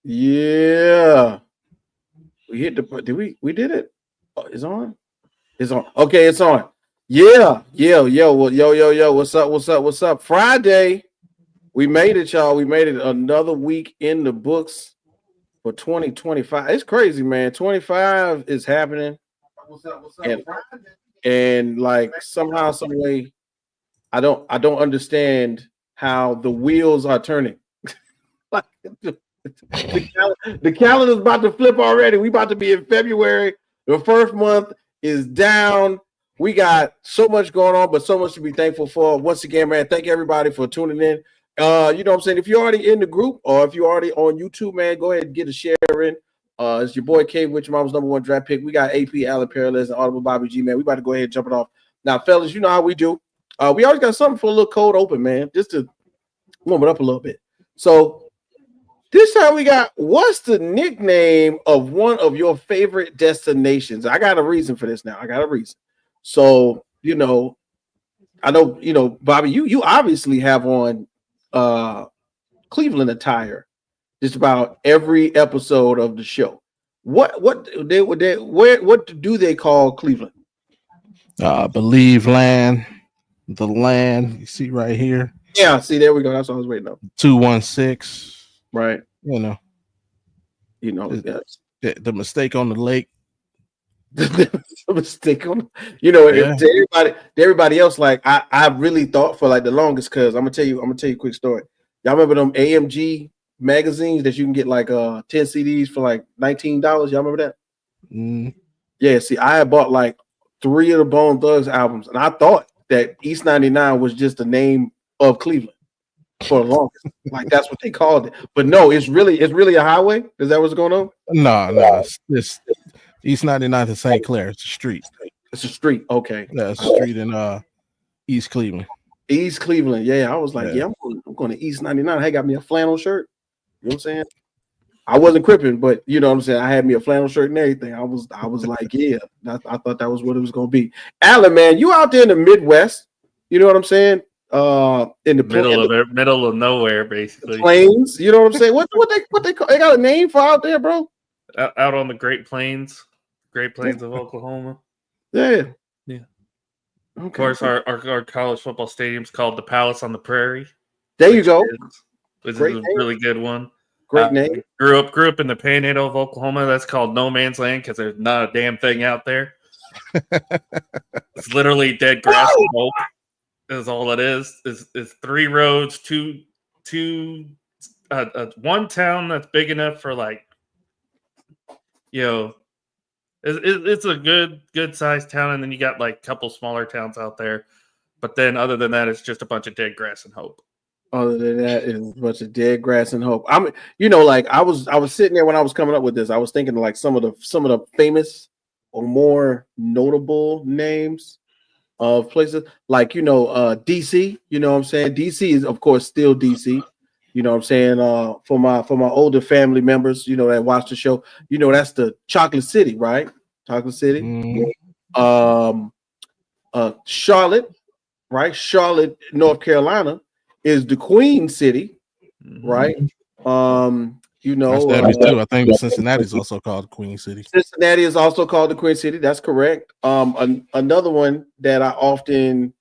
Yeah. We hit the did we did it? Oh, it's on? It's on. Okay, it's on. Yeah. Yo. What's up? Friday. We made it, y'all. We made it another week in the books for 2025. It's crazy, man. 25 is happening. What's up? And like somehow, some way, I don't understand how the wheels are turning. Like the calendar's about to flip already. We about to be in February. The first month is down. We got so much going on, but so much to be thankful for. Once again, man, thank everybody for tuning in. You know what I'm saying? If you're already in the group or if you're already on YouTube, man, go ahead and get a share in. It's your boy Cade, which mom's #1 draft pick. We got AP, Allen Parallels, and Audible Bobby G, man. We about to go ahead and jump it off. Now, fellas, you know how we do. We always got something for a little cold open, man, just to warm it up a little bit. So this time we got, what's the nickname of one of your favorite destinations? I got a reason for this now. I got a reason. So, you know, I know, you know, Bobby, you obviously have on Cleveland attire just about every episode of the show. What do they call Cleveland? Believe land, the land you see right here. Yeah, see, there we go. That's what I was waiting on. 216. Right. You know, the mistake on the lake. The mistake on, you know, yeah. to everybody else, like I really thought for like the longest, because I'm gonna tell you a quick story. Y'all remember them AMG magazines that you can get like 10 CDs for like $19? Y'all remember that? Mm. Yeah, see, I had bought like 3 of the Bone Thugs albums, and I thought that East 99 was just the name of Cleveland for the longest. Like that's what they called it. But no, it's really a highway. Is that what's going on? No, it's East 99 to St. Clair. It's a street. It's a street. Okay. Yeah, it's a street in East Cleveland. East Cleveland. Yeah, I was like, I'm going to East 99. Hey, got me a flannel shirt. You know what I'm saying? I wasn't cripping, but you know what I'm saying? I had me a flannel shirt and everything. I was like, yeah, I thought that was what it was going to be. Allen, man, you out there in the Midwest. You know what I'm saying? In the middle of nowhere, basically. Plains. You know what I'm saying? What they call? They got a name for out there, bro? Out on the Great Plains of Oklahoma. Yeah. Okay. Of course, our college football stadium's called the Palace on the Prairie. There you go. Which is a really good one. Great name. Grew up in the Panhandle of Oklahoma. That's called no man's land because there's not a damn thing out there. It's literally dead grass and hope. Is all it is. Is 3 roads, one town that's big enough for like, you know, it's a good sized town, and then you got like a couple smaller towns out there, but then other than that, it's just a bunch of dead grass and hope. Other than that, it's a bunch of dead grass and hope. I'm, you know, like I was sitting there when I was coming up with this. I was thinking like some of the famous or more notable names of places, like, you know, DC. You know what I'm saying? DC is of course still DC. You know what I'm saying? For my older family members, you know, that watch the show, you know, that's the Chocolate City, right? Chocolate City. Mm-hmm. Charlotte, right? Charlotte, North Carolina is the Queen City, right? You know, too. I think Cincinnati is also called Queen City. Cincinnati is also called the Queen City. That's correct. Another one that I often,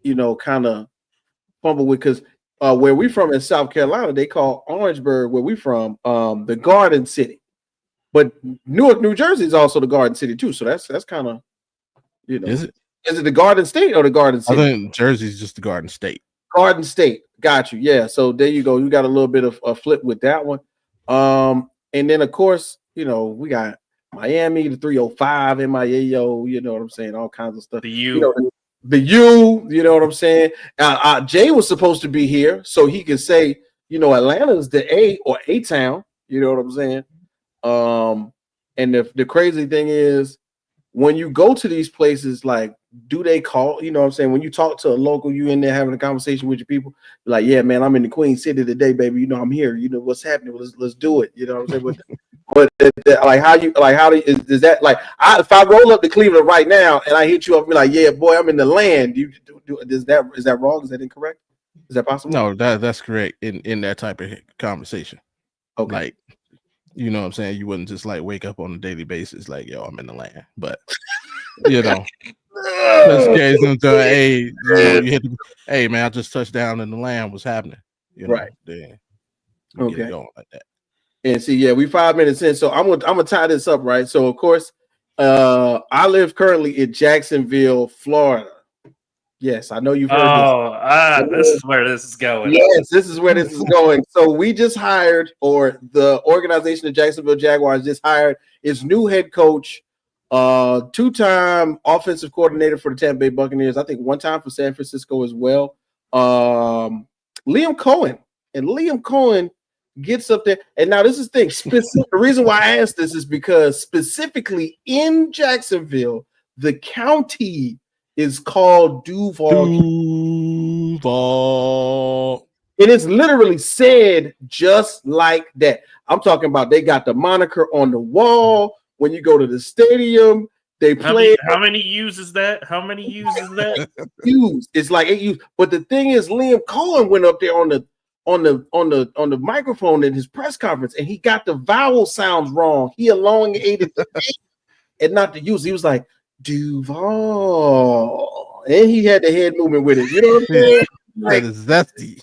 you know, kind of fumble with, because where we from in South Carolina, they call Orangeburg, where we from, the Garden City. But Newark, New Jersey is also the Garden City too. So that's kind of, you know, is it the Garden State or the Garden City? I think Jersey's just the Garden State. Garden State, got you. Yeah, so there you go. You got a little bit of a flip with that one. And then of course, you know, we got Miami, the 305, MIAO. You know what I'm saying? All kinds of stuff. The U. You know, the U, you know what I'm saying? Jay was supposed to be here so he could say, you know, Atlanta's the A or A town. You know what I'm saying? And the crazy thing is, when you go to these places, like, do they call, you know what I'm saying? When you talk to a local, you in there having a conversation with your people, like, yeah, man, I'm in the Queen City today, baby. You know, I'm here. You know what's happening. Let's do it. You know what I'm saying? But like, is that like, if I roll up to Cleveland right now and I hit you up, be like, yeah, boy, I'm in the land. Is that wrong? Is that incorrect? Is that possible? No, that's correct in that type of conversation. Okay. Like, you know what I'm saying? You wouldn't just like wake up on a daily basis like, yo, I'm in the land. But you know, just in case hey, you know, you hit hey man, I just touched down in the land, what's happening? You know, Right. then you get it going like that. And see, yeah, we 5 minutes in. So I'm gonna tie this up, right? So of course, I live currently in Jacksonville, Florida. Yes, I know you've heard this is where this is going. Yes, this is where this is going. So we just hired, or the organization, the Jacksonville Jaguars, just hired its new head coach, two-time offensive coordinator for the Tampa Bay Buccaneers. I think one time for San Francisco as well. Liam Cohen, and Liam Cohen gets up there. And now this is the thing. The reason why I asked this is because specifically in Jacksonville, the county is called Duval. And it's literally said just like that. I'm talking about they got the moniker on the wall. When you go to the stadium, they play. How many U's is that? How many U's is that? U's. It's like 8 U's. But the thing is, Liam Cohen went up there on the microphone in his press conference, and he got the vowel sounds wrong. He elongated the and not the U's. He was like Duval, and he had the head movement with it. You know what I'm saying? Like, that is zesty.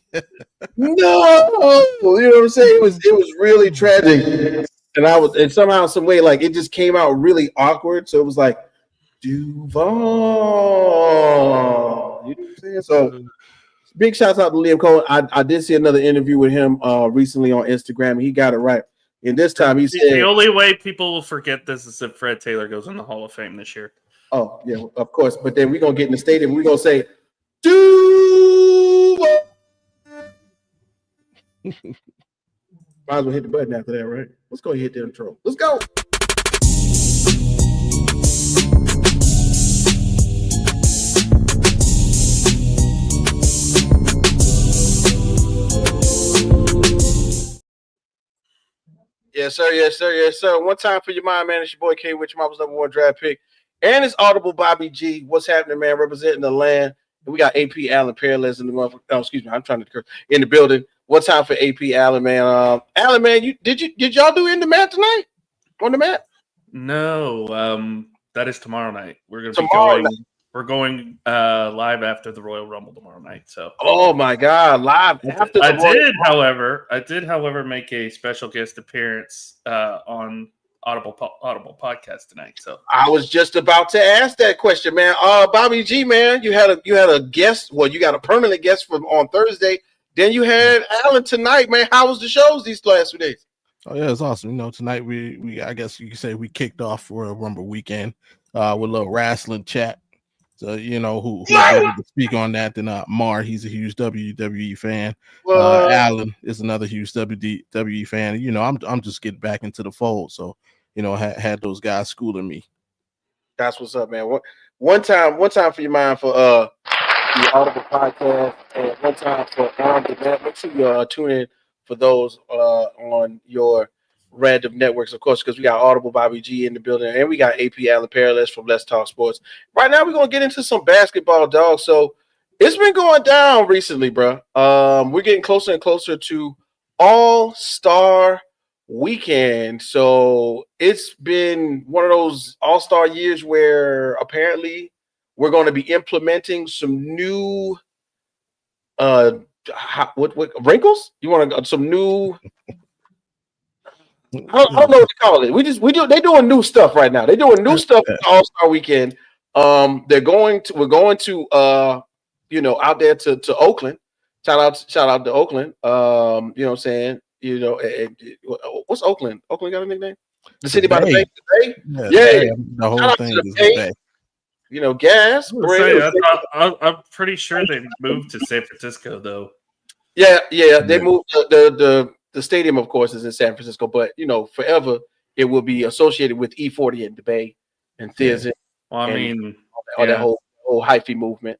No, you know what I'm saying? It was really tragic, and somehow, some way, like it just came out really awkward. So it was like Duval. You know what I'm saying? So big shouts out to Liam Cohen. I did see another interview with him recently on Instagram, and he got it right. And this time he said the only way people will forget this is if Fred Taylor goes in the Hall of Fame this year. Oh, yeah, of course. But then we're gonna get in the stadium, we're gonna say Duval. Might as well hit the button after that, right? Let's go hit the intro. Let's go. Yes, sir. Yes, sir. Yes, sir. One time for your mind, man. It's your boy K, which was number 1 draft pick. And it's Audible Bobby G. What's happening, man? Representing the land. And we got AP Allen Peerless in the month. Oh, excuse me. I'm trying to in the building. What time for AP Allen, man? Allen, man, did y'all do in the mat tonight? On the mat? No. That is tomorrow night. We're gonna be going live after the Royal Rumble tomorrow night. So oh my God, live after the I did, however, make a special guest appearance on Audible podcast tonight. So I was just about to ask that question, man. Bobby G, man, you had a guest. Well, you got a permanent guest from on Thursday. Then you had Allen tonight, man. How was the shows these last 2 days? Oh yeah, it's awesome. You know, tonight we I guess you could say we kicked off for a Rumble weekend with a little wrestling chat. So you know who's ready to speak on that? Then Mar, he's a huge WWE fan. Allen is another huge WWE fan. You know, I'm just getting back into the fold. So you know, had those guys schooling me. That's what's up, man. One time for your mind for the Audible podcast, and one time for on demand. Make sure you tune in for those on your random networks, of course, because we got Audible Bobby G in the building, and we got AP Allen Peerless from Let's Talk Sports. Right now, we're gonna get into some basketball, dog. So it's been going down recently, bro. We're getting closer and closer to All-Star Weekend. So it's been one of those All-Star years where apparently we're going to be implementing some new what wrinkles? You want to some new? I don't know what to call it. They're doing new stuff right now. They're doing new stuff for All-Star Weekend. We're going to out there to Oakland. Shout out to Oakland. You know what I'm saying? You know, what's Oakland? Oakland got a nickname? The city by the bay. Yeah. The whole thing is the bay. You know, gas. I'm pretty sure they moved to San Francisco, though. Yeah. They moved the stadium, of course, is in San Francisco, but you know, forever it will be associated with E40 and the Bay and Theater. Well, I mean, that whole hyphy movement.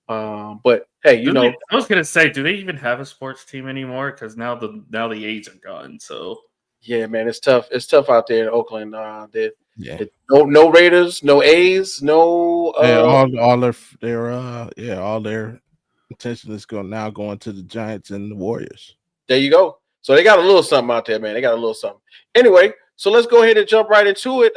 But hey, I was gonna say, do they even have a sports team anymore? Because now the A's are gone. So yeah, man, it's tough. It's tough out there in Oakland. No Raiders, no A's, no. all their attention is going to the Giants and the Warriors. There you go. So they got a little something out there, man. They got a little something. Anyway, so let's go ahead and jump right into it.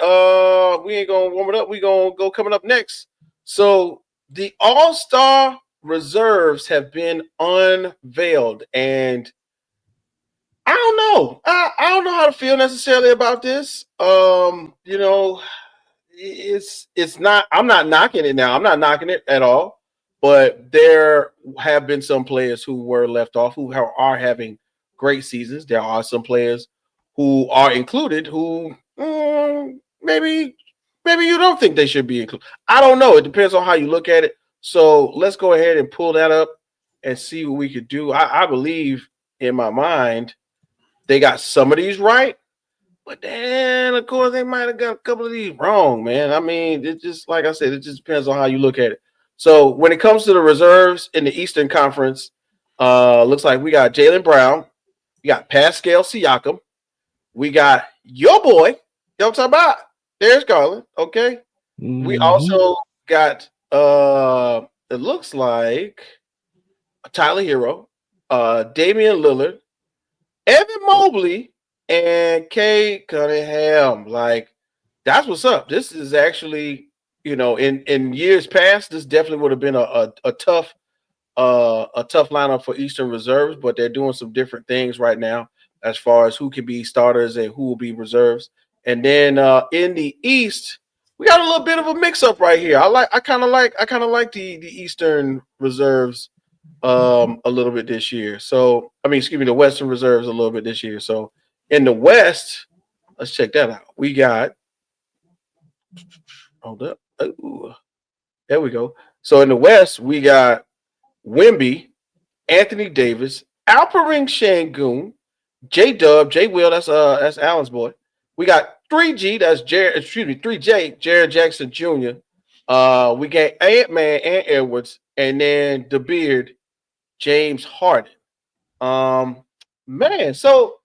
We ain't gonna warm it up. We gonna go coming up next. So the All-Star reserves have been unveiled, and I don't know. I don't know how to feel necessarily about this. You know, it's not. I'm not knocking it now. I'm not knocking it at all. But there have been some players who were left off who are having great seasons. There are some players who are included who maybe you don't think they should be included. I don't know. It depends on how you look at it. So let's go ahead and pull that up and see what we could do. I believe in my mind they got some of these right, but then of course they might have got a couple of these wrong, man. I mean, it just like I said, it just depends on how you look at it. So when it comes to the reserves in the Eastern Conference, looks like we got Jaylen Brown, we got Pascal Siakam, we got your boy, you know what I'm talking about? There's Garland, okay. Mm-hmm. We also got it looks like Tyler Hero, Damian Lillard, Evan Mobley, and Cade Cunningham. Like, that's what's up. This is actually, you know, in years past, this definitely would have been a tough lineup for Eastern reserves, but they're doing some different things right now as far as who can be starters and who will be reserves. And then in the East, we got a little bit of a mix-up right here. I kind of like the Eastern reserves a little bit this year. So the Western reserves a little bit this year. So in the West, let's check that out. We got hold up. Ooh, there we go. So in the West, we got Wemby, Anthony Davis, Alperen Şengün, J-Dub, J Will, that's Allen's boy. We got 3G, that's 3J, Jared Jackson Jr. We got Ant-Man and Edwards, and then the Beard, James Harden. Man, so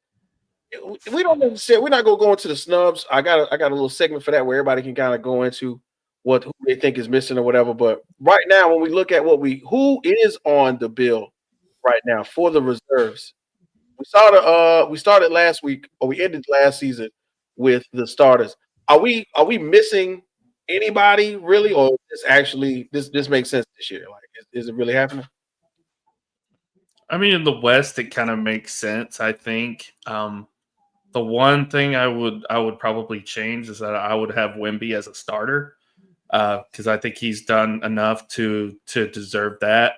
we don't necessarily, we're not gonna go into the snubs. I got a little segment for that where everybody can kind of go into who they think is missing or whatever. But right now, when we look at who is on the bill right now for the reserves, we started last week, or we ended last season with the starters. Are we missing anybody really, or this makes sense this year? Like, is it really happening? I mean, in the West, it kind of makes sense. I think the one thing I would probably change is that I would have Wemby as a starter because I think he's done enough to deserve that.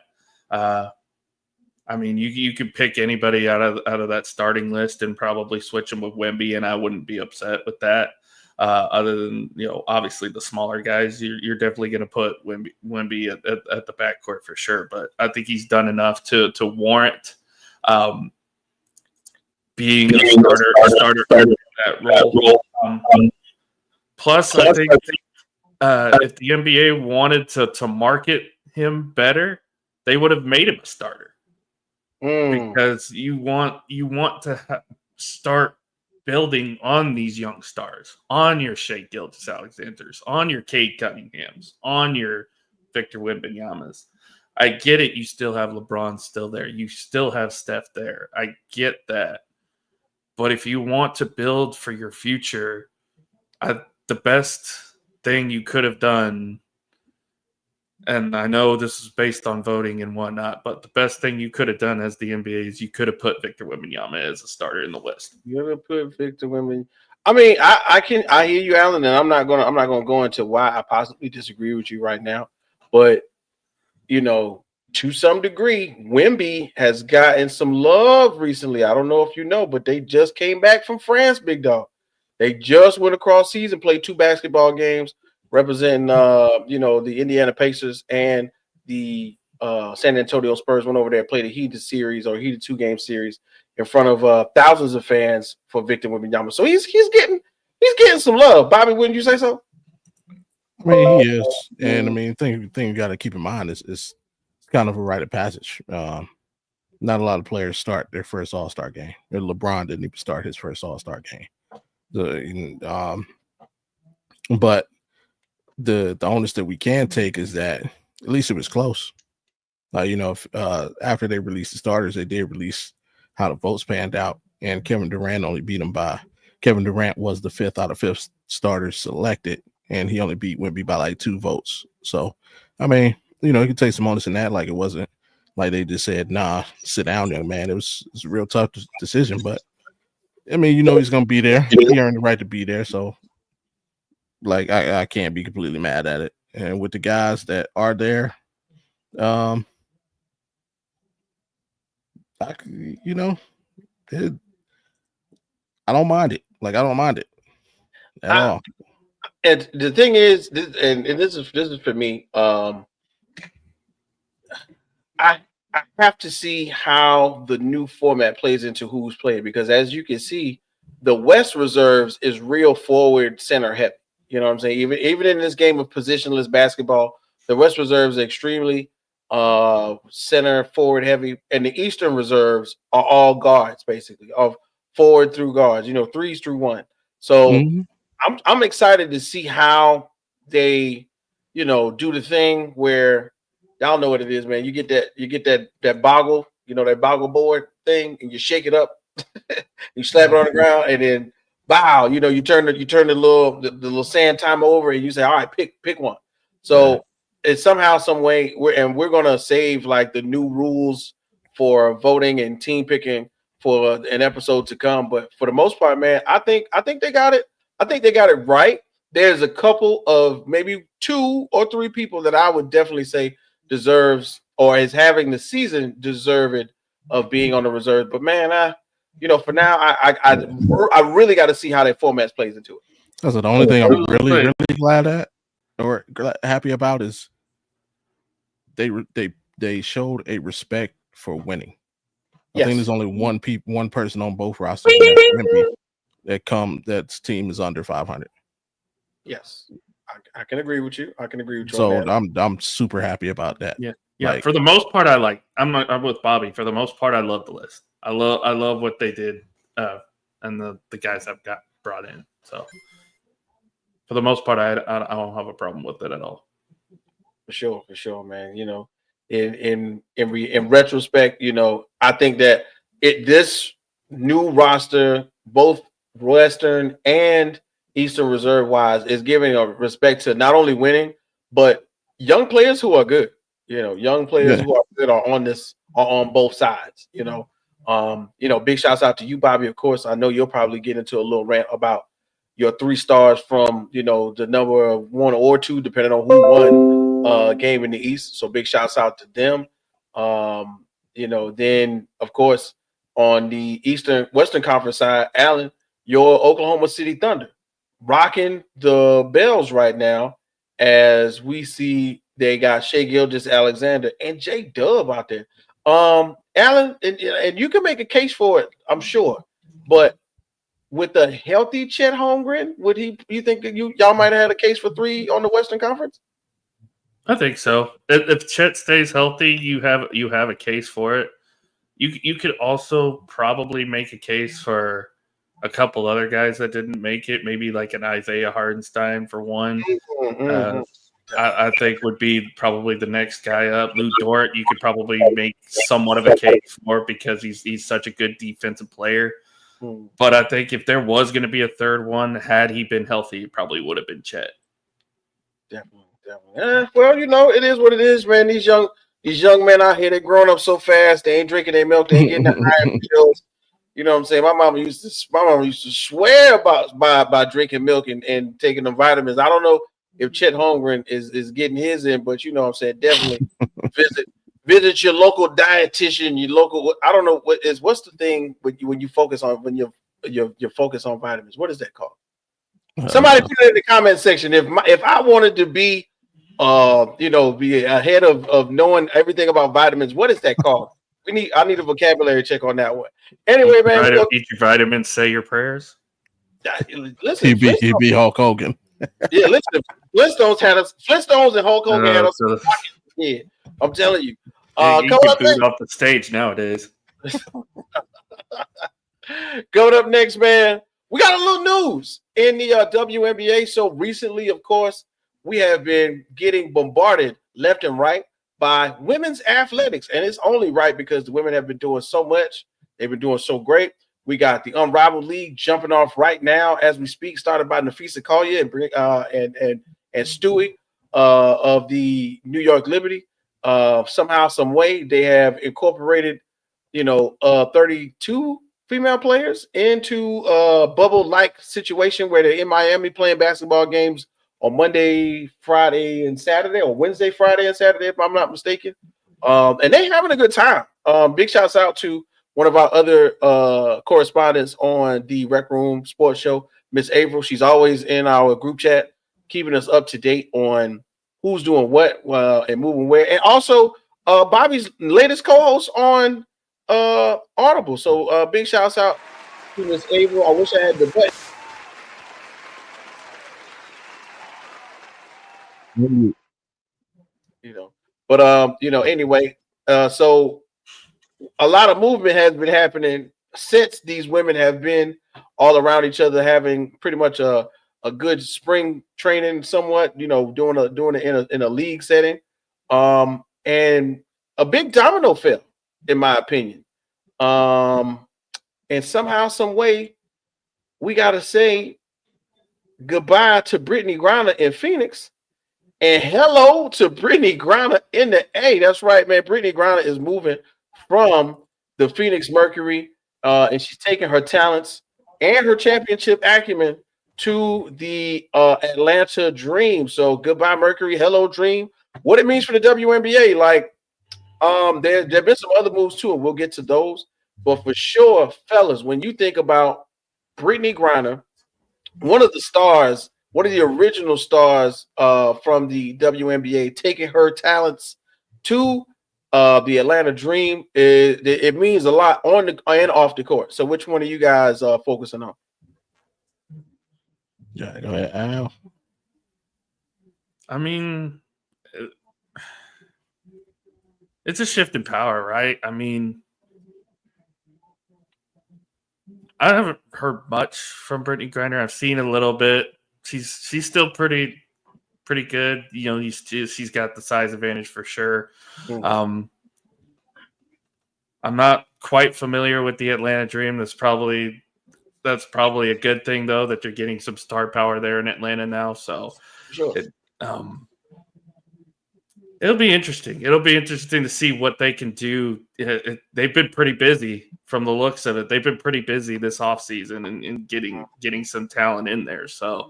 I mean, you could pick anybody out of that starting list and probably switch them with Wemby, and I wouldn't be upset with that. Other than, obviously the smaller guys, you're definitely going to put Wemby at the backcourt for sure. But I think he's done enough to warrant being a starter in that role. Plus, I think if the NBA wanted to market him better, they would have made him a starter. Because you want to start building on these young stars, on your Shai Gilgeous-Alexanders, on your Cade Cunninghams, on your Victor Wembanyama's. I get it. You still have LeBron still there. You still have Steph there. I get that. But if you want to build for your future, the best thing you could have done, and I know this is based on voting and whatnot, but the best thing you could have done as the NBA is you could have put Victor Wembanyama as a starter in the West. You could have put Victor Wembanyama. I mean, I hear you, Alan, and I'm not gonna go into why I possibly disagree with you right now. But to some degree, Wemby has gotten some love recently. I don't know if you know, but they just came back from France, big dog. They just went across season, played 2 basketball games, representing the Indiana Pacers and the San Antonio Spurs. Went over there, played a heated 2-game series in front of thousands of fans for Victor Wembanyama. So he's getting some love. Bobby, wouldn't you say so? I mean, he is, and I mean, thing you got to keep in mind is it's kind of a rite of passage. Not a lot of players start their first All-Star game. LeBron didn't even start his first All-Star game. But the onus that we can take is that at least it was close. If, after they released the starters, they did release how the votes panned out, and Kevin Durant only beat him by. Kevin Durant was the 5th out of 5 starters selected, and he only beat Wemby by like 2 votes. So, I mean, you can take some onus in that. Like, it wasn't like they just said, "Nah, sit down, young man." It was a real tough decision, but I mean, he's gonna be there. He earned the right to be there, so like I can't be completely mad at it. And with the guys that are there, I don't mind it. Like, I don't mind it at all. And the thing is, this is for me. I have to see how the new format plays into who's playing, because as you can see, the West reserves is real forward center heavy. You know what I'm saying? Even in this game of positionless basketball, the West reserves are extremely center forward heavy, and the Eastern reserves are all guards, basically, of forward through guards. 3s through 1. So I'm excited to see how they, do the thing where y'all know what it is, man. You get that boggle, that boggle board thing, and you shake it up, you slap it on the ground, and then bow. You turn the little sand timer over, and you say, "All right, pick one." So it's somehow, some way, we're gonna save like the new rules for voting and team picking for an episode to come. But for the most part, man, I think they got it. I think they got it right. There's a couple of maybe 2 or 3 people that I would definitely say deserves, or is having the season deserved of being on the reserve. But man, for now, I really got to see how that format plays into it. That's the only thing I'm really glad at, or happy about, is they showed a respect for winning. I think there's only one person on both rosters that's team is under 500. Yes, I can agree with you. So I'm super happy about that. Yeah. Like, for the most part, I'm with Bobby. For the most part, I love the list. I love what they did, and the guys that got brought in. So for the most part, I don't have a problem with it at all. For sure, man. In retrospect, I think that this new roster, both Western and Eastern Reserve wise, is giving a respect to not only winning, but young players who are good. Young players who are good are on both sides. Big shouts out to you, Bobby. Of course, I know you'll probably get into a little rant about your 3 stars from the number of 1 or 2, depending on who won game in the East. So big shouts out to them. Then of course on the Western Conference side, Allen, your Oklahoma City Thunder rocking the bells right now, as we see they got Shai Gilgeous-Alexander and J Dub out there. Allen, and you can make a case for it, I'm sure, but with a healthy Chet Holmgren, you think that y'all might have had a case for 3 on the Western Conference? I think so. If Chet stays healthy, you have a case for it. You could also probably make a case for a couple other guys that didn't make it, maybe like an Isaiah Hardenstein for one. I think would be probably the next guy up. Lou Dort, you could probably make somewhat of a case for, because he's such a good defensive player. But I think if there was going to be a third one, had he been healthy, it probably would have been Chet. Definitely. Well, it is what it is, man. These young men out here, they're growing up so fast. They ain't drinking their milk. They ain't getting the iron pills. You know what I'm saying? My mama used to swear by drinking milk and taking the vitamins. I don't know if Chet Holmgren is getting his in, but you know what I'm saying? Definitely visit your local dietitian, your local. I don't know what's the thing when you focus on when you're focused on vitamins. What is that called? Somebody put it in the comment section. If I wanted to be be ahead of knowing everything about vitamins, what is that called? I need a vocabulary check on that one. Anyway, man, eat your vitamins, say your prayers. Listen, he be Hulk Hogan. Yeah, listen, Flintstones and Hulk Hogan had us. Yeah, I'm telling you. You can boot off the stage nowadays. Coming up next, man, we got a little news in the WNBA. So recently, of course, we have been getting bombarded left and right by women's athletics. And it's only right because the women have been doing so much. They've been doing so great. We got the Unrivaled League jumping off right now as we speak, started by Nafisa Collier and Stewie of the New York Liberty. Somehow, some way, they have incorporated, 32 female players into a bubble-like situation where they're in Miami playing basketball games on Monday, Friday, and Saturday, or Wednesday, Friday, and Saturday, if I'm not mistaken. And they having a good time. Big shouts out to one of our other correspondents on the Rec Room Sports Show, Miss April. She's always in our group chat, keeping us up to date on who's doing what and moving where. And also Bobby's latest co-host on Audible. So big shouts out to Miss April. I wish I had the button. Anyway, so a lot of movement has been happening since these women have been all around each other, having pretty much a good spring training, somewhat, doing it in a league setting. And a big domino fell, in my opinion. And somehow, some way, we got to say goodbye to Britney Griner in Phoenix. And hello to Britney Griner in the A. That's right, man. Britney Griner is moving from the Phoenix Mercury, and she's taking her talents and her championship acumen to the Atlanta Dream. So goodbye, Mercury. Hello, Dream. What it means for the WNBA, like there have been some other moves too, and we'll get to those. But for sure, fellas, when you think about Britney Griner, one of the original stars from the WNBA, taking her talents to the Atlanta Dream, it means a lot on the and off the court. So which one are you guys focusing on? Yeah, go ahead, Al. I mean, it's a shift in power, right? I mean, I haven't heard much from Britney Griner. I've seen a little bit. She's still pretty good. She's got the size advantage for sure. Mm-hmm. I'm not quite familiar with the Atlanta Dream. That's probably a good thing, though, that they're getting some star power there in Atlanta now. So sure. It'll be interesting. It'll be interesting to see what they can do. They've been pretty busy from the looks of it. They've been pretty busy this offseason and getting some talent in there. So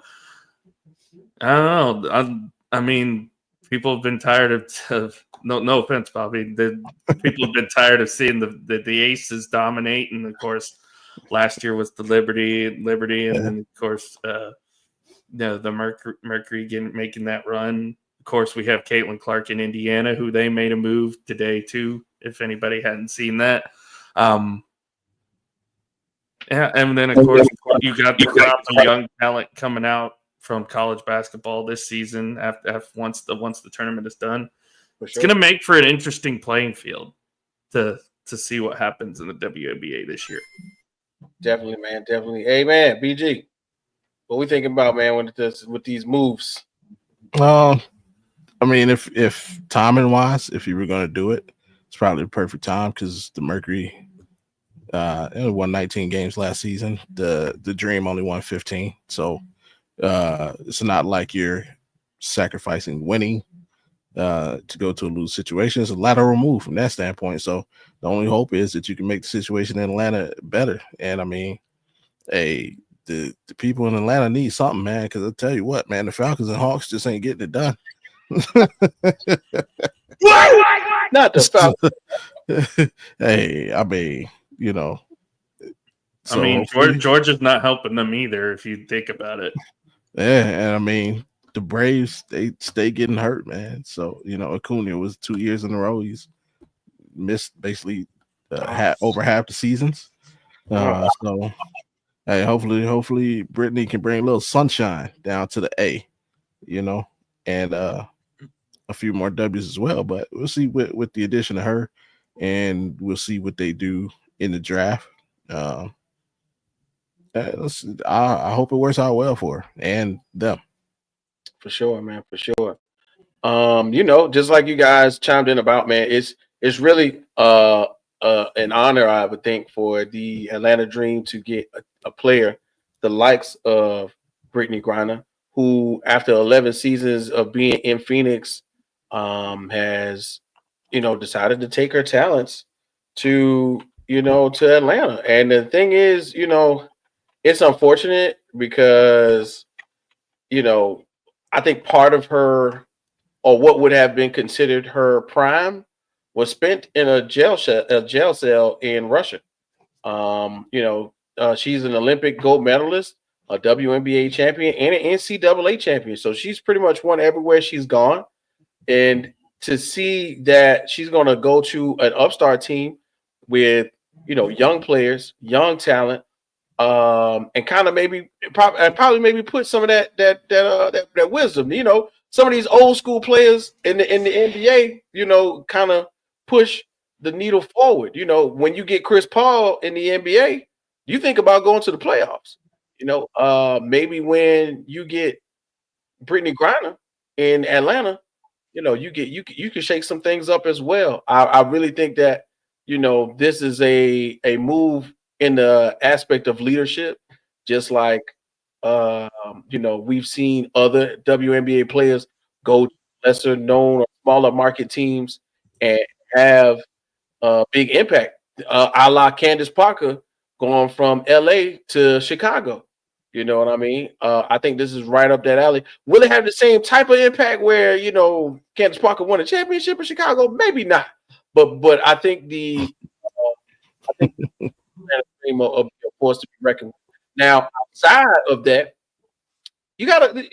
I don't know. I mean, people have been tired of no offense, Bobby. People have been tired of seeing the Aces dominate, and of course, last year was the Liberty, and then of course, the Mercury making that run. Of course, we have Caitlin Clark in Indiana, who they made a move today too. If anybody hadn't seen that, and then of course you got the crop of young talent coming out from college basketball this season. After once the tournament is done, sure. It's going to make for an interesting playing field to see what happens in the WNBA this year. Definitely, man. Definitely. Hey, man, BG, what we thinking about, man, with these moves? I mean, if timing wise, if you were going to do it, it's probably the perfect time because the Mercury won 19 games last season. The Dream only won 15, so it's not like you're sacrificing winning to go to a lose situation. It's a lateral move from that standpoint. So the only hope is that you can make the situation in Atlanta better. And I mean, hey, the people in Atlanta need something, man. Because I'll tell you what, man, the Falcons and Hawks just ain't getting it done. Not the Falcons. Hey, I mean, So I mean, Georgia's not helping them either, if you think about it. Yeah, and I mean, the Braves, they stay getting hurt, man. So, Acuna was 2 years in a row. He's missed basically over half the seasons. So, hey, hopefully Britney can bring a little sunshine down to the A, and a few more W's as well. But we'll see with the addition of her, and we'll see what they do in the draft. I hope it works out well for her and them. For sure, man. For sure. Just like you guys chimed in about, man, it's really an honor, I would think, for the Atlanta Dream to get a player the likes of Brittany Griner, who after 11 seasons of being in Phoenix, has decided to take her talents to to Atlanta. And the thing is, it's unfortunate because you know I think part of her, or what would have been considered her prime, was spent in a jail cell in Russia. She's an Olympic gold medalist, a WNBA champion, and an NCAA champion. So she's pretty much won everywhere she's gone. And to see that she's going to go to an upstart team with young players, young talent, and kind of probably maybe put some of that wisdom. Some of these old school players in the NBA, kind of push the needle forward. When you get Chris Paul in the NBA, you think about going to the playoffs. Maybe when you get Brittany Griner in Atlanta, you can shake some things up as well. I really think that this is a move in the aspect of leadership, just like we've seen other WNBA players go to lesser known or smaller market teams and have big impact. A la Candace Parker going from LA to Chicago. You know what I mean? I think this is right up that alley. Will it have the same type of impact where Candace Parker won a championship in Chicago? Maybe not. But I think I think the dream of a force to be reckoned with. Now, outside of that, you gotta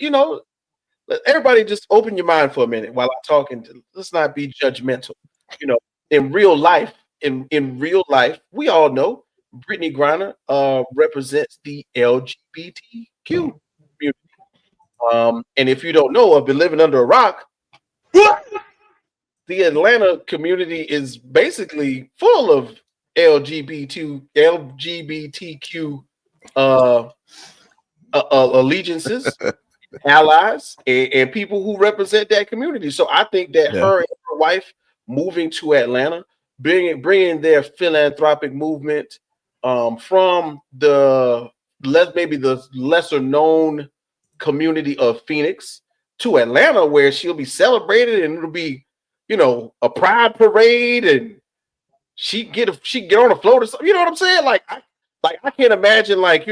everybody just open your mind for a minute while I'm talking. Let's not be judgmental. You know, in real life, in real life, we all know Brittany Griner represents the LGBTQ community. And if you don't know, or been living under a rock, the Atlanta community is basically full of LGBTQ uh, allegiances, allies, and people who represent that community. So I think that her and her wife moving to Atlanta, bringing their philanthropic movement from maybe the lesser known community of Phoenix to Atlanta, where she'll be celebrated and it'll be a pride parade, and she get on a float or something. You know what I'm saying? Like I can't imagine like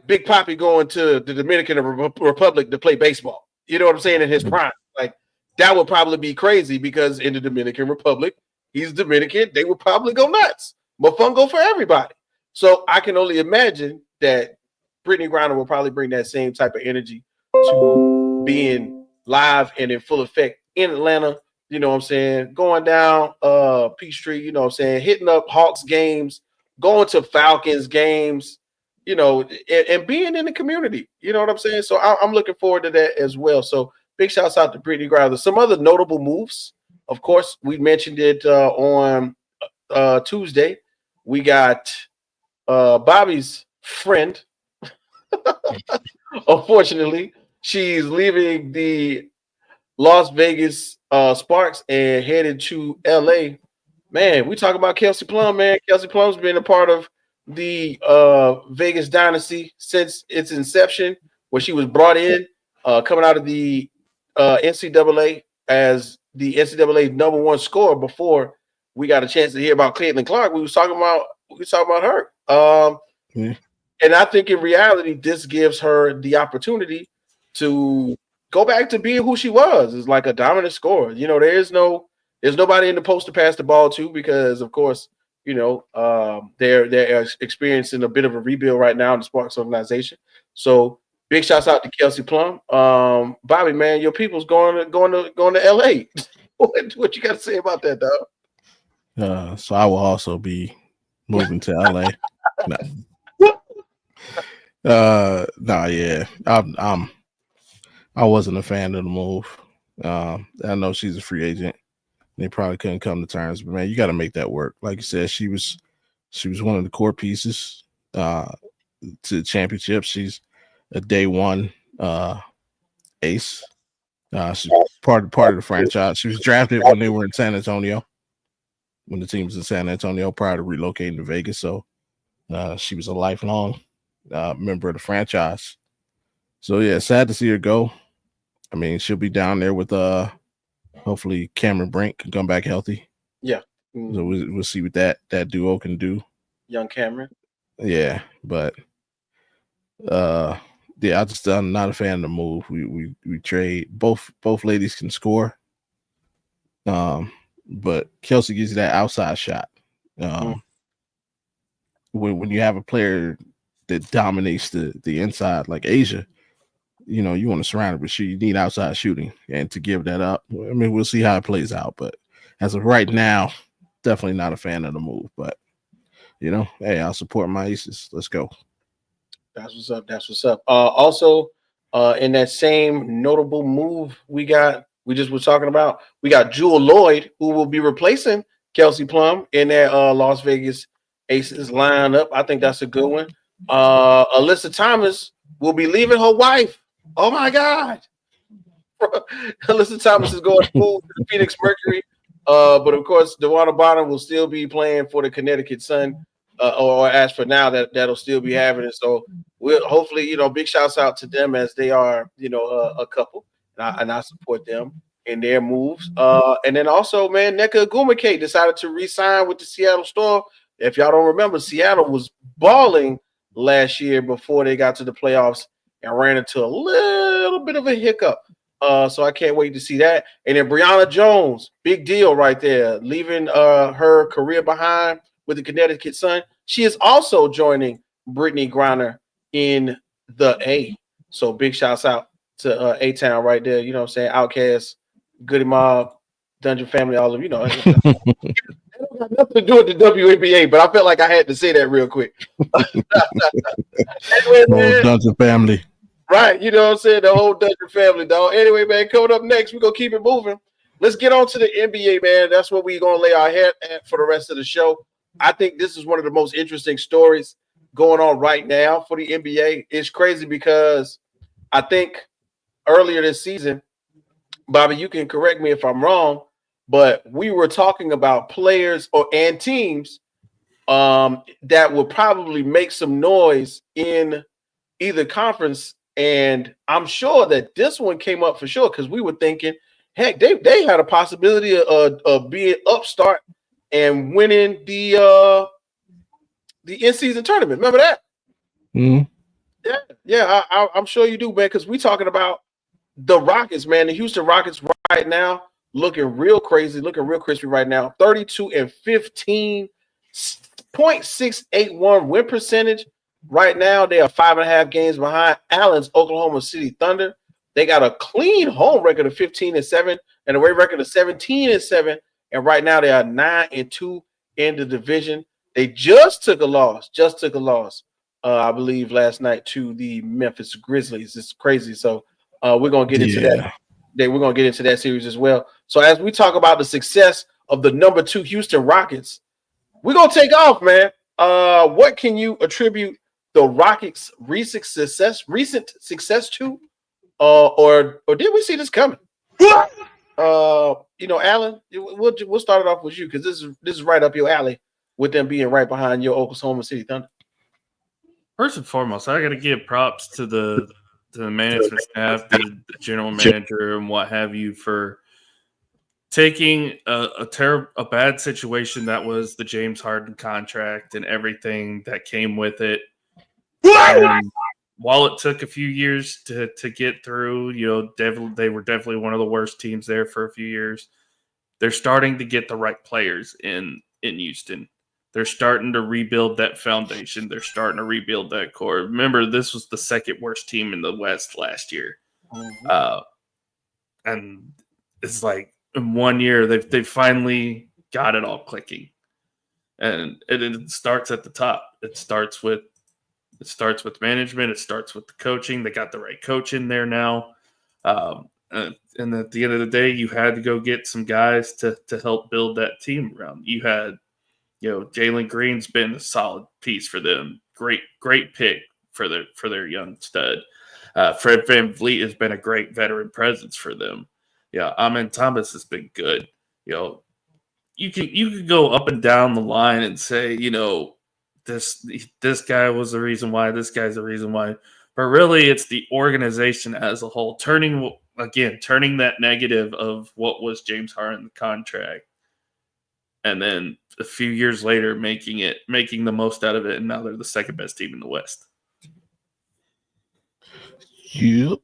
Big Poppy going to the Dominican Republic to play baseball. You know what I'm saying? In his prime. Like that would probably be crazy because in the Dominican Republic, he's Dominican. They would probably go nuts. Mofongo for everybody. So I can only imagine that Brittany Griner will probably bring that same type of energy to being live and in full effect in Atlanta. You know what I'm saying? Going down Peachtree, you know what I'm saying? Hitting up Hawks games, going to Falcons games, and being in the community. You know what I'm saying? So I'm looking forward to that as well. So big shouts out to Brittany Griner. Some other notable moves. Of course, we mentioned it on Tuesday. We got Bobby's friend. Unfortunately, she's leaving the Las Vegas Sparks and headed to LA. Man, we talk about Kelsey Plum, man. Kelsey Plum's been a part of the Vegas dynasty since its inception, where she was brought in, coming out of the NCAA as the NCAA #1 scorer before we got a chance to hear about Caitlin Clark. We was talking about her. And I think in reality, this gives her the opportunity to go back to being who she was, is like a dominant scorer. There's nobody in the post to pass the ball to because, of course, they're experiencing a bit of a rebuild right now in the Sparks organization. So big shouts out to Kelsey Plum. Bobby, man, your people's going to LA. What you got to say about that, dog? So I will also be moving to LA. Yeah. I wasn't a fan of the move. I know she's a free agent. They probably couldn't come to terms, but man, you got to make that work. Like you said, she was one of the core pieces to the championship. She's a day one ace. She's part of the franchise. She was drafted when they were in San Antonio, when the team was in San Antonio prior to relocating to Vegas. So she was a lifelong member of the franchise. So yeah, sad to see her go. I mean, she'll be down there with hopefully Cameron Brink can come back healthy. Yeah. So we'll see what that duo can do. Young Cameron. Yeah, but yeah, I'm not a fan of the move. We trade both ladies can score. But Kelsey gives you that outside shot. When you have a player that dominates the inside like Asia, you know, you want to surround it with shoot. You need outside shooting, and to give that up, I mean, we'll see how it plays out. But as of right now, definitely not a fan of the move. But you know, hey, I'll support my aces. Let's go. That's what's up. That's what's up. Also, in that same notable move we just was talking about, we got Jewel Lloyd, who will be replacing Kelsey Plum in that Las Vegas Aces lineup. I think that's a good one. Alyssa Thomas will be leaving her wife. Oh my God. Alyssa Thomas is going to move to the Phoenix Mercury. But of course, DeWanna Bonner will still be playing for the Connecticut Sun. Or as for now, that'll still be having it. So we'll hopefully, you know, big shouts out to them as they are, you know, a couple, and I support them in their moves. And then also, man, Nneka Ogwumike decided to re-sign with the Seattle Storm. If y'all don't remember, Seattle was balling last year before they got to the playoffs and ran into a little bit of a hiccup. So I can't wait to see that. And then Brianna Jones, big deal right there, leaving her career behind with the Connecticut Sun. She is also joining Britney Griner in the A. So big shouts out to A-Town right there. You know what I'm saying? Outkast, Goody Mob, Dungeon Family, all of you know. It don't got nothing to do with the WNBA, but I felt like I had to say that real quick. Anyway, Dungeon Family. Right, you know what I'm saying? The whole Dungeon family, dog. Anyway, man, coming up next, we're going to keep it moving. Let's get on to the NBA, man. That's what we're going to lay our head at for the rest of the show. I think this is one of the most interesting stories going on right now for the NBA. It's crazy because I think earlier this season, Bobby, you can correct me if I'm wrong, but we were talking about players and teams that will probably make some noise in either conference. And I'm sure that this one came up for sure because we were thinking, heck, they had a possibility of being upstart and winning the in-season tournament. Remember that? Mm-hmm. Yeah. I'm sure you do, man. Because we're talking about the Rockets, man. The Houston Rockets right now looking real crazy, looking real crispy right now. 32-15, 0.681 win percentage. Right now, they are 5.5 games behind Allen's Oklahoma City Thunder. They got a clean home record of 15-7 and away record of 17-7. And right now, they are 9-2 in the division. They just took a loss, I believe, last night to the Memphis Grizzlies. It's crazy. So we're gonna get into that. We're gonna get into that series as well. So as we talk about the success of the number 2 Houston Rockets, we're gonna take off, man. What can you attribute the Rockets' recent success to, or did we see this coming? You know, Alan, we'll start it off with you because this is right up your alley with them being right behind your Oklahoma City Thunder. First and foremost, I got to give props to the management staff, the general manager, and what have you for taking a bad situation that was the James Harden contract and everything that came with it. And while it took a few years to get through, you know, they were definitely one of the worst teams there for a few years. They're starting to get the right players in Houston. They're starting to rebuild that foundation. They're starting to rebuild that core. Remember, this was the second worst team in the West last year. And it's like in 1 year, they've finally got it all clicking. And it starts at the top. It starts with management. It starts with the coaching. They got the right coach in there now. And at the end of the day, you had to go get some guys to help build that team around. You had, you know, Jalen Green's been a solid piece for them. Great pick for their young stud. Fred VanVleet has been a great veteran presence for them. Yeah, Amin Thomas has been good. You can go up and down the line and say, this guy was the reason why, this guy's the reason why. But really, it's the organization as a whole turning that negative of what was James Harden's contract, and then a few years later making the most out of it, and now they're the second best team in the West. Yep.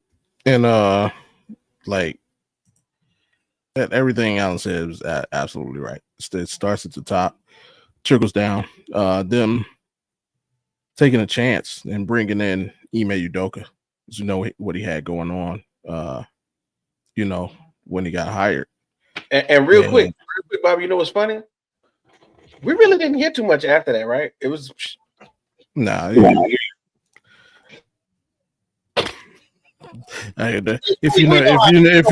And like that, everything Alan said was absolutely right. It starts at the top, trickles down. Them taking a chance and bringing in Ime Udoka, because you know what he had going on. When he got hired. And real quick, Bob, you know what's funny? We really didn't hear too much after that, right? It was if you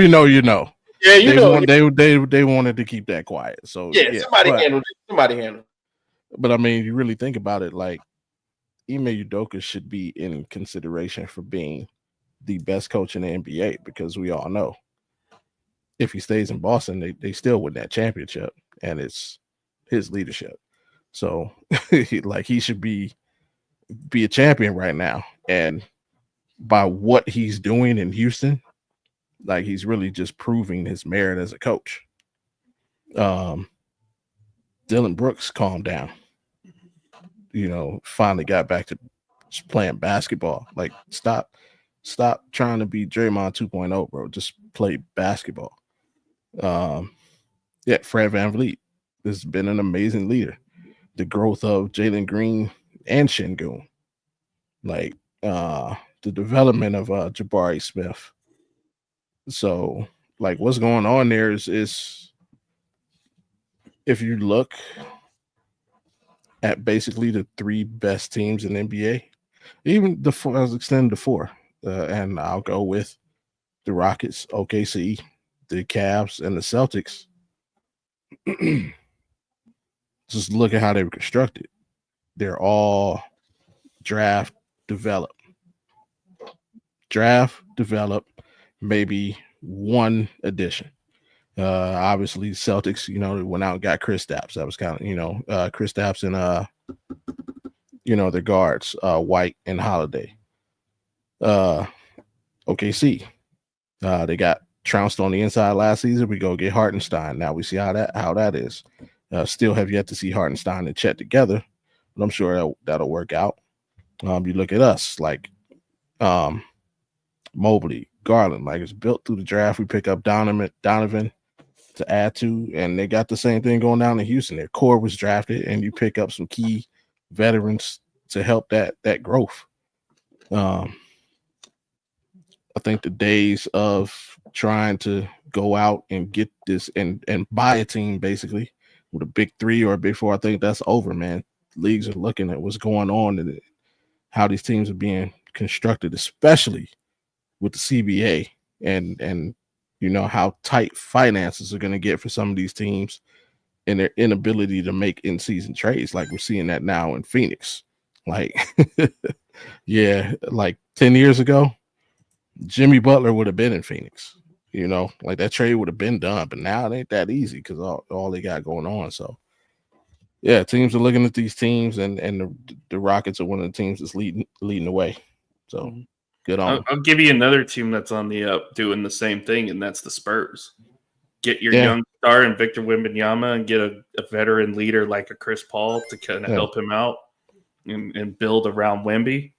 know, you know. Yeah, they wanted to keep that quiet. So somebody handled it. But I mean, you really think about it, like Ime Udoka should be in consideration for being the best coach in the NBA, because we all know if he stays in Boston, they still win that championship, and it's his leadership. So he should be a champion right now. And by what he's doing in Houston, like, he's really just proving his merit as a coach. Dylan Brooks calmed down. Finally got back to just playing basketball. Like, stop trying to be Draymond 2.0, bro. Just play basketball. Fred VanVleet has been an amazing leader. The growth of Jalen Green and Şengün, like the development of Jabari Smith. So, like, what's going on there is if you look at basically the three best teams in the NBA, even the four, I was extending to four, and I'll go with the Rockets, OKC, the Cavs, and the Celtics. Just look at how they were constructed. They're all draft, develop, maybe one addition. Obviously, Celtics, went out and got Kristaps. That was kind of, Kristaps and, their guards, White and Holiday. OKC, they got trounced on the inside last season. We go get Hartenstein. Now we see how that is. Still have yet to see Hartenstein and Chet together, but I'm sure that'll work out. You look at us, like Mobley, Garland, like, it's built through the draft. We pick up Donovan to add to, and they got the same thing going down in Houston. Their core was drafted, and you pick up some key veterans to help that growth. I think the days of trying to go out and get this and buy a team basically with a big three or a big four, I think that's over, man. Leagues are looking at what's going on and how these teams are being constructed, especially with the CBA and how tight finances are going to get for some of these teams and their inability to make in-season trades. Like, we're seeing that now in Phoenix. Like, like 10 years ago, Jimmy Butler would have been in Phoenix. Like, that trade would have been done, but now it ain't that easy because all they got going on. So, yeah, teams are looking at these teams, and the Rockets are one of the teams that's leading the way. So, good on. I'll give you another team that's on the up doing the same thing, and that's the Spurs. Get your young star and Victor Wembanyama, and get a veteran leader like a Chris Paul to kind of help him out and build around Wemby.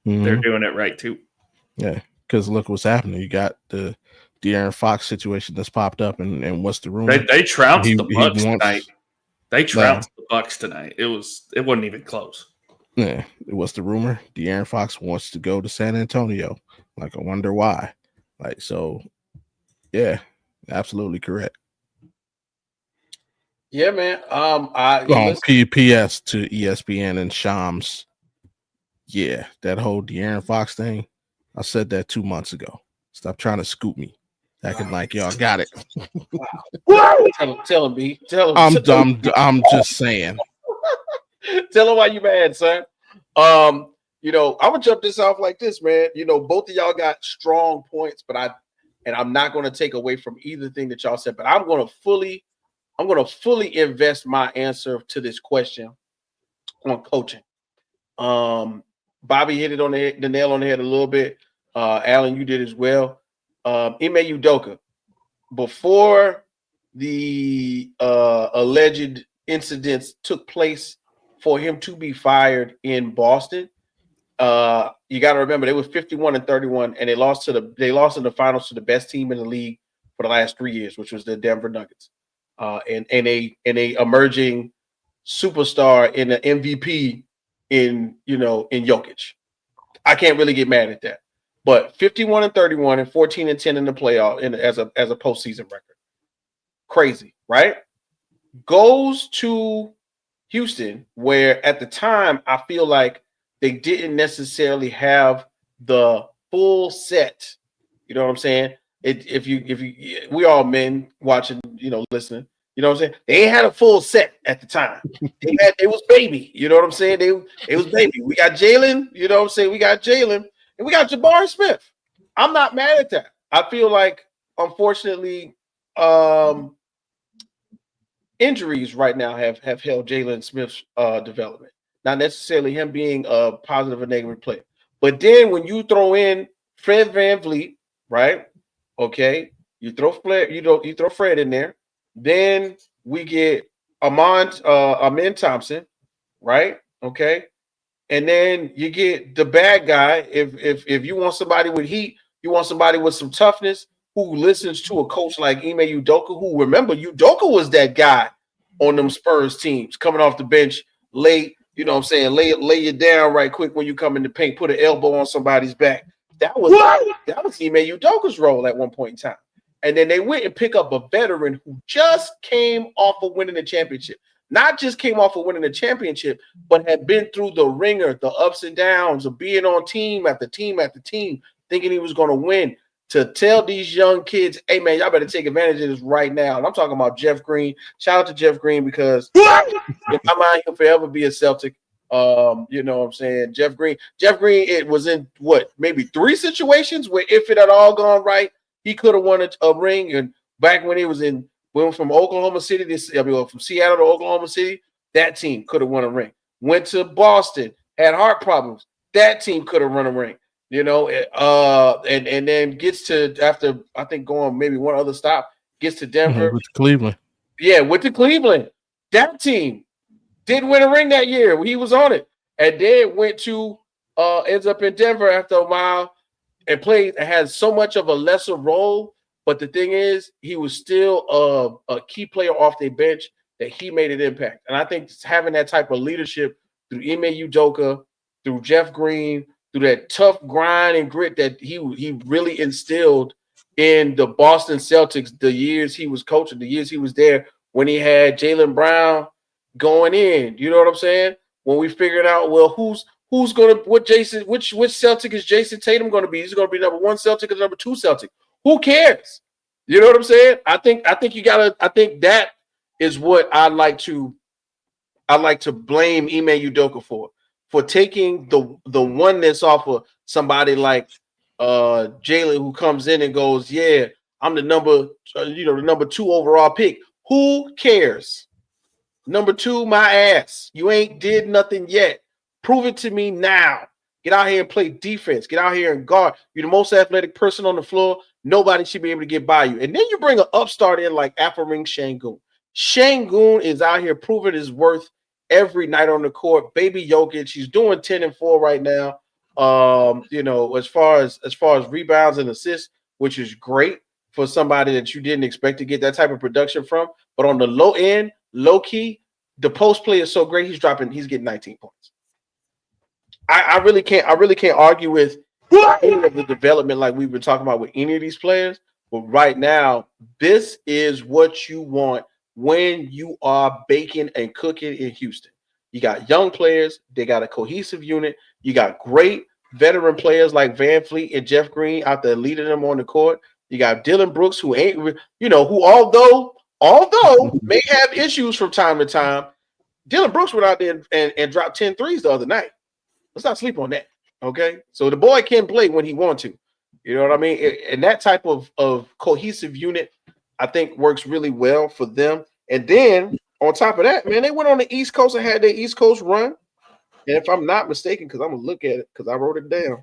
Mm-hmm. They're doing it right too. Yeah, because look what's happening. You got the De'Aaron Fox situation that's popped up, and what's the rumor? They trounced the Bucks tonight. They trounced the Bucks tonight. It wasn't even close. Yeah, what's the rumor? De'Aaron Fox wants to go to San Antonio. Like, I wonder why. Like, so, yeah, absolutely correct. Yeah, man. PS to ESPN and Shams. Yeah, that whole De'Aaron Fox thing. I said that 2 months ago. Stop trying to scoop me. Acting like y'all got it. Tell him, B. Tell him. I'm just saying. Tell him why you mad, son. I'm gonna jump this off like this, man. Both of y'all got strong points, but I'm not going to take away from either thing that y'all said, but I'm going to fully invest my answer to this question on coaching. Bobby hit it on the nail on the head a little bit. Alan, you did as well. Ime Udoka, before the alleged incidents took place for him to be fired in Boston, you got to remember they were 51-31, and they lost in the finals to the best team in the league for the last 3 years, which was the Denver Nuggets, and a emerging superstar in the MVP in Jokic. I can't really get mad at that. But 51-31 and 14-10 in the playoff as a postseason record, crazy, right? Goes to Houston, where at the time I feel like they didn't necessarily have the full set. You know what I'm saying? If you we all men watching, listening. You know what I'm saying? They ain't had a full set at the time. They was baby. You know what I'm saying? They was baby. We got Jalen. You know what I'm saying? We got Jalen. And we got Jabari Smith. I'm not mad at that. I feel like, unfortunately, injuries right now have held Jalen Smith's development. Not necessarily him being a positive or negative player. But then when you throw in Fred VanVleet, right? Okay, you throw Fred in there. Then we get Amin Thompson, right? Okay. And then you get the bad guy. If you want somebody with heat, you want somebody with some toughness who listens to a coach like Ime Udoka, who, remember, Udoka was that guy on them Spurs teams coming off the bench late, you know what I'm saying, lay you down right quick when you come in the paint, put an elbow on somebody's back. That was Ime Udoka's role at one point in time. And then they went and pick up a veteran who just came off of winning the championship. Not just came off of winning the championship, but had been through the ringer, the ups and downs of being on team after team after team, thinking he was going to win. To tell these young kids, hey, man, y'all better take advantage of this right now. And I'm talking about Jeff Green. Shout out to Jeff Green, because in my mind, he'll forever be a Celtic. You know what I'm saying? Jeff Green, it was in maybe 3 situations where if it had all gone right, he could have won a ring. And back when he was went from Oklahoma City from Seattle to Oklahoma City, that team could have won a ring. Went to Boston, had heart problems. That team could have won a ring. And then gets to, after I think going maybe one other stop, gets to Denver. With Cleveland. Yeah, went to Cleveland. That team did win a ring that year. He was on it. And then went to ends up in Denver after a while and played and had so much of a lesser role. But the thing is, he was still a key player off their bench that he made an impact. And I think having that type of leadership through Ime Udoka, through Jeff Green, through that tough grind and grit that he really instilled in the Boston Celtics the years he was coaching, the years he was there, when he had Jaylen Brown going in. You know what I'm saying? When we figured out, well, which Celtic is Jason Tatum going to be? Is he going to be number 1 Celtic or number 2 Celtic? Who cares? You know what I'm saying? I think that is what I like to blame Ime Udoka for taking the oneness off of somebody like Jalen, who comes in and goes, yeah, I'm the number 2 overall pick. Who cares? Number 2, my ass. You ain't did nothing yet. Prove it to me now. Get out here and play defense. Get out here and guard. You're the most athletic person on the floor. Nobody should be able to get by you. And then you bring an upstart in like Alperen Şengün. Şengün is out here proving his worth every night on the court. Baby Jokic, he's doing 10-4 right now. As far as rebounds and assists, which is great for somebody that you didn't expect to get that type of production from. But on the low end, low key, the post play is so great. He's getting 19 points. I really can't argue with any of the development like we were talking about with any of these players. But right now, this is what you want when you are baking and cooking in Houston. You got young players. They got a cohesive unit. You got great veteran players like VanVleet and Jeff Green out there leading them on the court. You got Dylan Brooks, who although may have issues from time to time, Dylan Brooks went out there and dropped 10 threes the other night. Let's not sleep on that. Okay, so the boy can play when he wants to. You know what I mean? And that type of cohesive unit, I think, works really well for them. And then on top of that, man, they went on the East Coast and had their East Coast run. And if I'm not mistaken, because I'm gonna look at it because I wrote it down.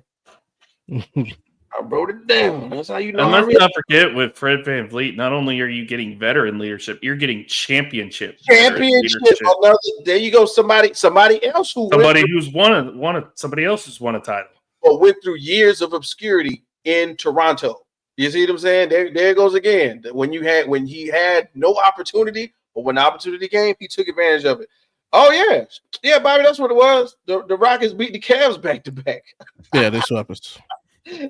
I wrote it down. That's how you know. And let's not forget with Fred VanVleet, not only are you getting veteran leadership, you're getting championship. Another, there you go. Somebody else who's somebody else who's won a title. Or went through years of obscurity in Toronto. You see what I'm saying? There it goes again. When he had no opportunity, but when the opportunity came, he took advantage of it. Oh yeah, Bobby, that's what it was. The Rockets beat the Cavs back to back. Yeah, they swept us.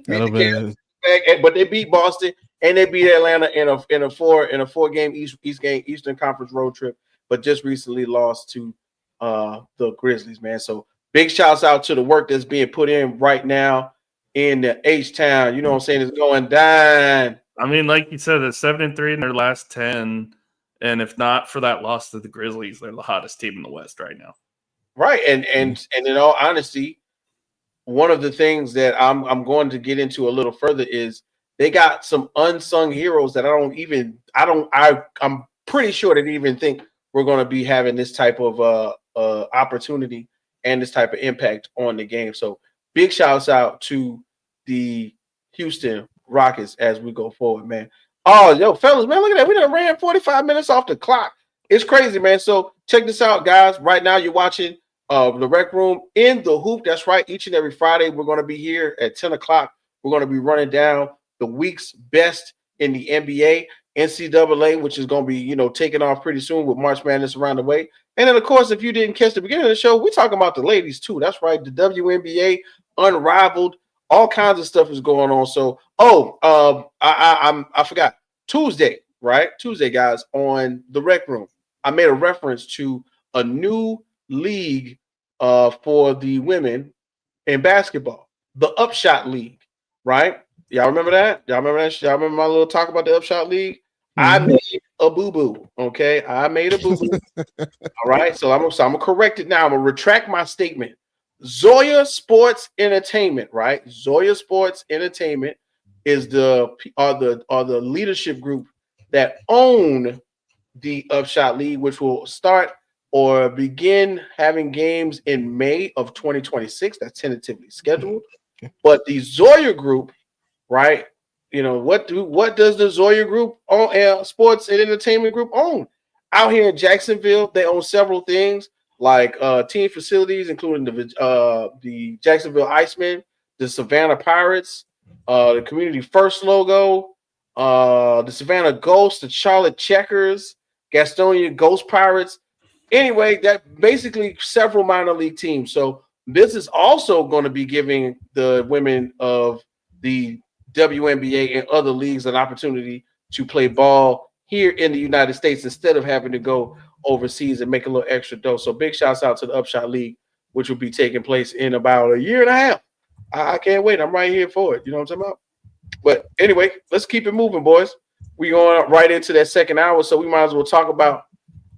But they beat Boston and they beat Atlanta in a four game Eastern Conference road trip. But just recently lost to the Grizzlies, man. So big shouts out to the work that's being put in right now in the H-Town. You know what I'm saying? It's going down. I mean, like you said, they're 7-3 in their last 10. And if not for that loss to the Grizzlies, they're the hottest team in the West right now. Right. And in all honesty, one of the things that I'm going to get into a little further is they got some unsung heroes that I'm pretty sure they didn't even think we're going to be having this type of opportunity and this type of impact on the game. So big shouts out to the Houston Rockets as we go forward, man. Oh, yo, fellas, man, look at that. We done ran 45 minutes off the clock. It's crazy, man. So check this out, guys. Right now you're watching the Rec Room in the Hoop. That's right. Each and every Friday, we're going to be here at 10 o'clock. We're going to be running down the week's best in the NBA, NCAA, which is going to be, taking off pretty soon with March Madness around the way. And then, of course, if you didn't catch the beginning of the show, we're talking about the ladies, too. That's right. The WNBA, unrivaled. All kinds of stuff is going on. So, I forgot. Tuesday, right? Tuesday, guys, on the Rec Room, I made a reference to a new league for the women in basketball, the Upshot League, right? Y'all remember that? Y'all remember my little talk about the Upshot League? I made a boo-boo, okay? I made a boo-boo. All right, so I'm gonna correct it now. I'm gonna retract my statement. Zoya Sports Entertainment, right? Zoya Sports Entertainment is the leadership group that own the Upshot League, which will start or begin having games in May of 2026. That's tentatively scheduled. But the Zoya Group, right? What does the Zoya Group own? Sports and Entertainment Group own out here in Jacksonville? They own several things like team facilities, including the Jacksonville Icemen, the Savannah Pirates, the Community First logo, the Savannah Ghosts, the Charlotte Checkers, Gastonia Ghost Pirates. Anyway, that basically several minor league teams. So this is also going to be giving the women of the WNBA and other leagues an opportunity to play ball here in the United States instead of having to go overseas and make a little extra dough. So big shouts out to the Upshot League, which will be taking place in about a year and a half. I can't wait. I'm right here for it. You know what I'm talking about? But anyway, let's keep it moving, boys. We're going right into that second hour, so we might as well talk about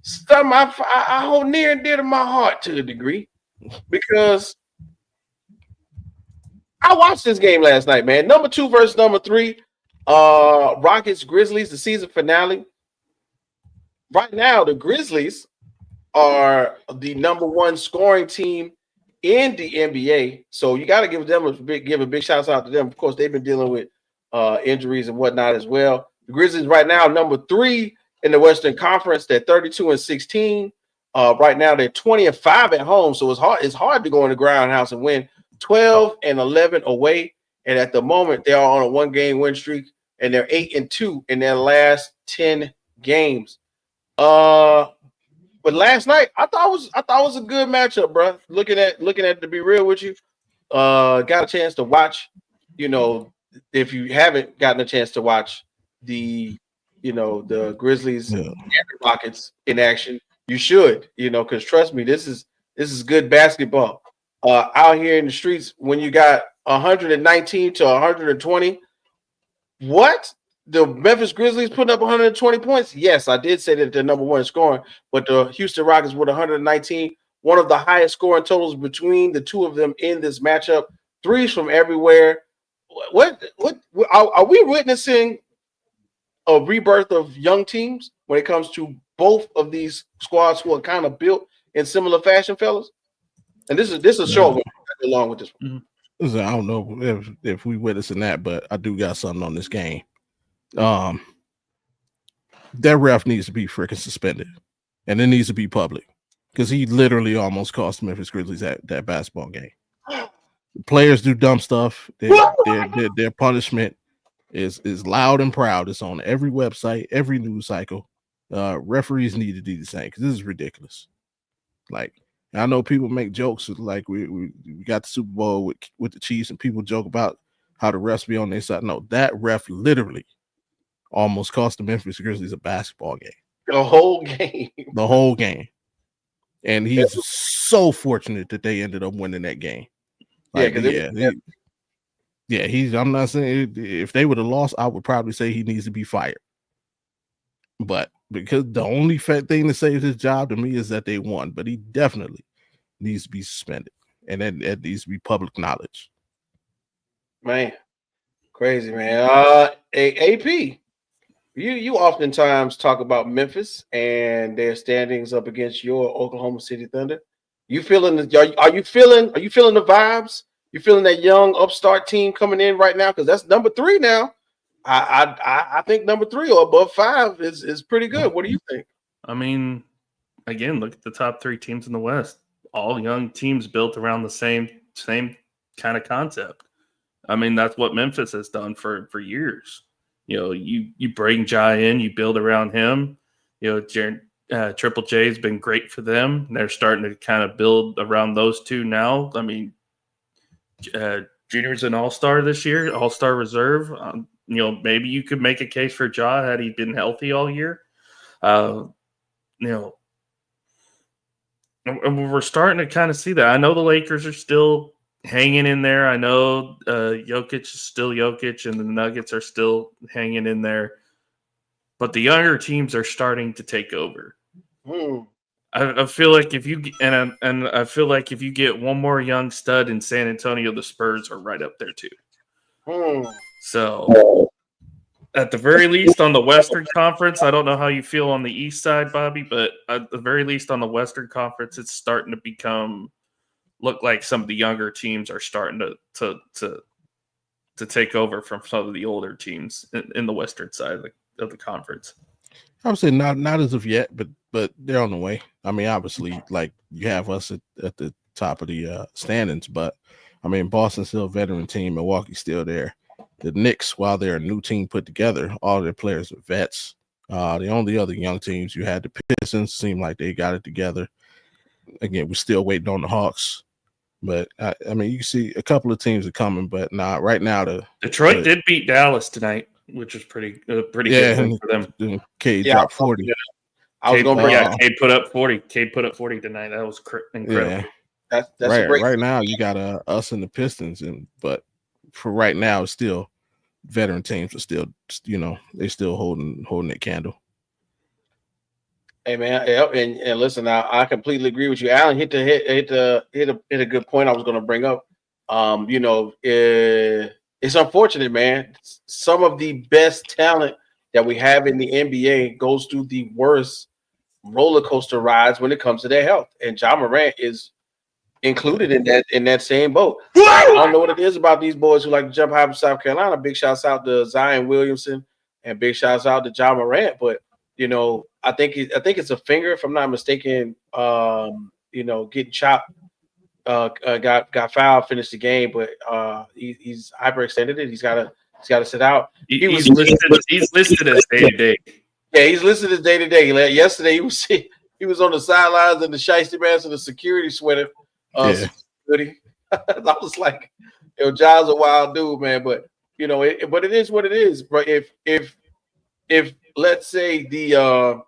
stuff I hold near and dear to my heart to a degree, because I watched this game last night, man. Number 2 versus number 3. Rockets, Grizzlies, the season finale. Right now, the Grizzlies are the number 1 scoring team in the NBA. So you got to give them a big shout out to them. Of course, they've been dealing with injuries and whatnot as well. The Grizzlies right now, number 3 in the Western Conference. They're 32-16. Right now, they're 20-5 at home. So it's hard to go in the groundhouse and win. 12-11 away. And at the moment, they are on a 1-game win streak, and they're 8-2 in their last 10 games. But last night, I thought it was a good matchup, bro. Looking at to be real with you, got a chance to watch. If you haven't gotten a chance to watch the Grizzlies and the Rockets in action, you should. Because trust me, this is good basketball. Out here in the streets, when you got 119 to 120, what? The Memphis Grizzlies putting up 120 points? Yes, I did say that they're number 1 in scoring, but the Houston Rockets with 119, one of the highest scoring totals between the two of them in this matchup. threes from everywhere. What are we witnessing? A rebirth of young teams when it comes to both of these squads who are kind of built in similar fashion, fellas. And this is a show along with this one. I don't know if we witnessing that, but I do got something on this game. That ref needs to be freaking suspended, and it needs to be public because he literally almost cost Memphis Grizzlies that basketball game. Players do dumb stuff. Their punishment is loud and proud. It's on every website, every news cycle. Referees need to do the same because this is ridiculous. Like, I know people make jokes like we got the Super Bowl with the Chiefs, and people joke about how the refs be on their side. No, that ref literally almost cost the Memphis Grizzlies a basketball game. The whole game. The whole game. And he's so fortunate that they ended up winning that game. Like, I'm not saying if they would have lost, I would probably say he needs to be fired. But because the only thing that saves his job to me is that they won, but he definitely needs to be suspended, and that needs to be public knowledge. Man, crazy, man. AP, you oftentimes talk about Memphis and their standings up against your Oklahoma City Thunder. Are you feeling the vibes? You feeling that young upstart team coming in right now? Because that's number 3 now. I think number 3 or above 5 is pretty good. What do you think? I mean, again, look at the top 3 teams in the West. All young teams built around the same kind of concept. I mean, that's what Memphis has done for years. You know, you bring Jai in, you build around him. You know, Triple J has been great for them. They're starting to kind of build around those two now. I mean, Junior's an all-star this year, all-star reserve. You know, maybe you could make a case for Ja had he been healthy all year. You know, and we're starting to kind of see that. I know the Lakers are still hanging in there. I know Jokic is still Jokic, and the Nuggets are still hanging in there. But the younger teams are starting to take over. I feel like if you I feel like if you get one more young stud in San Antonio, the Spurs are right up there too. So at the very least on the Western Conference, I don't know how you feel on the East side, Bobby, but at the very least on the Western Conference, it's starting to look like some of the younger teams are starting to take over from some of the older teams in the Western side of the conference. I would say not as of yet, but they're on the way. I mean, obviously, like you have us at the top of the standings, but I mean, Boston's still a veteran team. Milwaukee's still there. The Knicks, while they're a new team put together, all their players are vets. The only other young teams you had, the Pistons, seem like they got it together. Again, we're still waiting on the Hawks. But, I mean, you can see a couple of teams are coming, but right now Detroit did beat Dallas tonight, which was pretty good win for them. Cade dropped 40. Cade put up 40. Cade put up 40 tonight. That was incredible. Yeah. That's right. great. Right now, you got us and the Pistons, but for right now, it's still veteran teams are still, they're still holding that candle. Hey man, and listen, I completely agree with you. Alan hit a good point I was going to bring up. It's unfortunate, man. Some of the best talent that we have in the NBA goes through the worst roller coaster rides when it comes to their health, and Ja Morant is included in that same boat. I don't know what it is about these boys who like to jump high from South Carolina. Big shouts out to Zion Williamson and big shouts out to Ja Morant, but I think it's a finger, if I'm not mistaken. Getting chopped, got fouled, finished the game, but he's hyperextended it. He's got to sit out. He's listed as day to day. Yeah, he's listed as day to day. Yesterday he was on the sidelines in the shiesty mask and the security sweater. Security. I was like, Ja's a wild dude, man. But but it is what it is. But if let's say the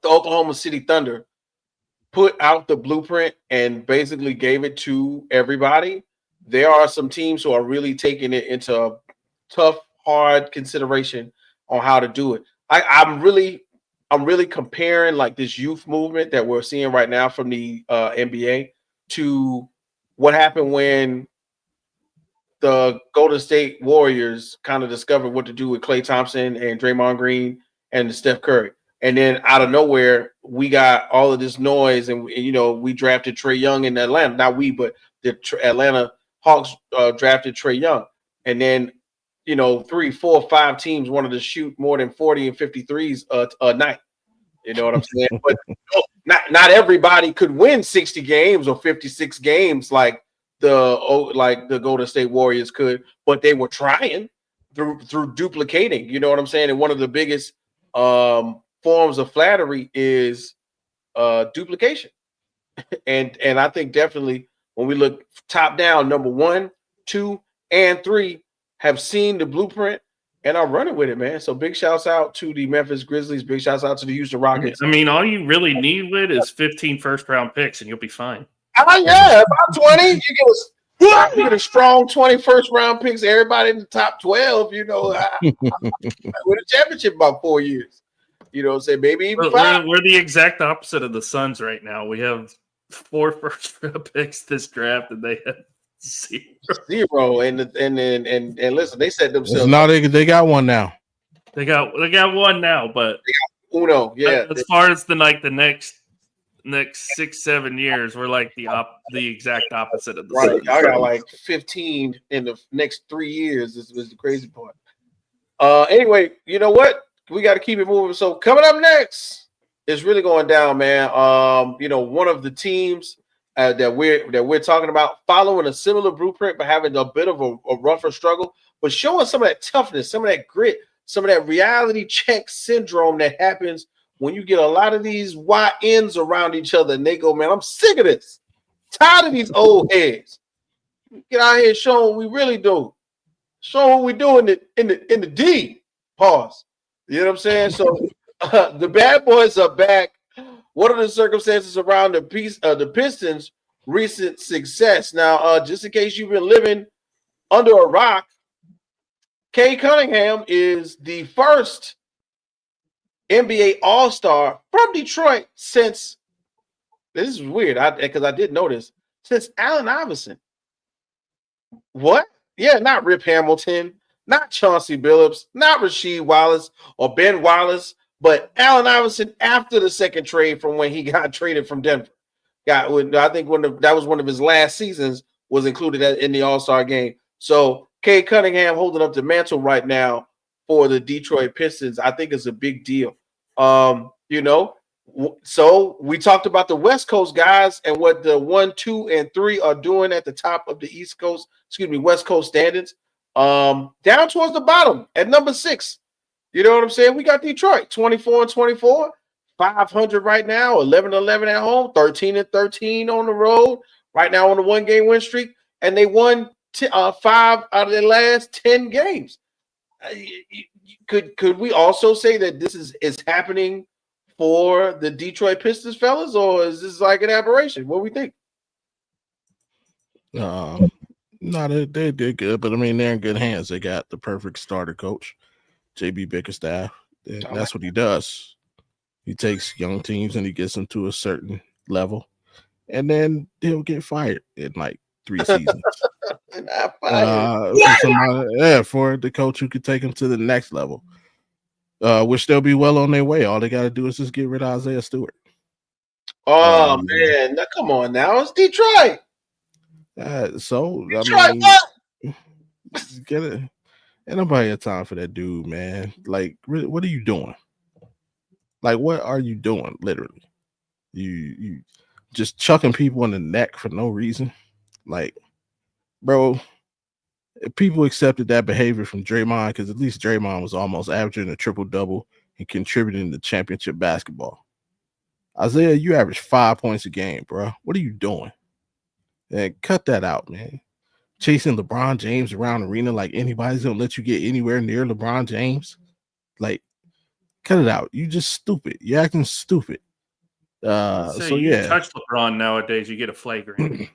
Oklahoma City Thunder put out the blueprint and basically gave it to everybody, there are some teams who are really taking it into tough, hard consideration on how to do it. I'm really comparing like this youth movement that we're seeing right now from the NBA to what happened when the Golden State Warriors kind of discovered what to do with Klay Thompson and Draymond Green and Steph Curry. And then out of nowhere, we got all of this noise, and we drafted Trae Young in Atlanta. Not we, but the Atlanta Hawks drafted Trae Young. And then, 3, 4, 5 teams wanted to shoot more than 40 and 53s a night. You know what I'm saying? But not everybody could win 60 games or 56 games like the Golden State Warriors could, but they were trying through duplicating. You know what I'm saying? And one of the biggest forms of flattery is duplication. and I think definitely when we look top down, number 1, 2, and 3 have seen the blueprint and are running with it, man. So big shouts out to the Memphis Grizzlies. Big shouts out to the Houston Rockets. I mean, all you really need with is 15 first-round picks, and you'll be fine. Yeah, about 20. You get a strong 20 first-round picks. Everybody in the top 12. With a championship about 4 years. You know what I'm saying? Maybe even 5. We're the exact opposite of the Suns right now. We have 4 first-round picks this draft, and they have 0. And listen, they said themselves. No, they got one now. They got one now, but they got uno. Yeah. As far as the next 6-7 years, we're like the exact opposite of the Suns. I got like 15 in the next 3 years. This was the crazy part. Anyway, you know what? We got to keep it moving. So coming up next, it's really going down, man. One of the teams that we're talking about following a similar blueprint, but having a bit of a rougher struggle, but showing some of that toughness, some of that grit, some of that reality check syndrome that happens when you get a lot of these YNs around each other and they go, man, I'm sick of this. Tired of these old heads. Get out here showing what we really do. Show what we do in the D. Pause. You know what I'm saying? So the bad boys are back. What are the circumstances around the Pistons' recent success? Now, just in case you've been living under a rock, Cade Cunningham is the first NBA All-Star from Detroit since, this is weird because I did notice, since Allen Iverson. What? Yeah, not Rip Hamilton, not Chauncey Billups, not Rasheed Wallace or Ben Wallace, but Allen Iverson after the second trade from when he got traded from Denver. I think that was one of his last seasons was included in the All-Star game. So Cade Cunningham holding up the mantle right now for the Detroit Pistons, I think is a big deal. So we talked about the West Coast guys and what the 1, 2, and 3 are doing at the top of the West Coast standards. Down towards the bottom at number 6. You know what I'm saying? We got Detroit 24-24, 500 right now, 11-11 at home, 13-13 on the road. Right now on the 1-game win streak, and they won 5 out of their last 10 games. Could we also say that this is happening for the Detroit Pistons, fellas, or is this like an aberration? What do we think? No, they did good, but I mean they're in good hands. They got the perfect starter coach, JB Bickerstaff. That's what he does. He takes young teams and he gets them to a certain level, and then he'll get fired in like 3 seasons. For the coach who could take them to the next level, which they'll be well on their way. All they got to do is just get rid of Isaiah Stewart. Oh man, now, come on now, it's Detroit. Get it. Ain't nobody have time for that dude, man. Like, what are you doing? Like, what are you doing? Literally, you just chucking people in the neck for no reason. Like, bro, if people accepted that behavior from Draymond, because at least Draymond was almost averaging a triple-double and contributing to championship basketball. Isaiah, you average 5 points a game, bro. What are you doing? And cut that out, man. Chasing LeBron James around the arena like anybody's gonna let you get anywhere near LeBron James. Like, cut it out. You just stupid. You're acting stupid. You touch LeBron nowadays, you get a flagrant.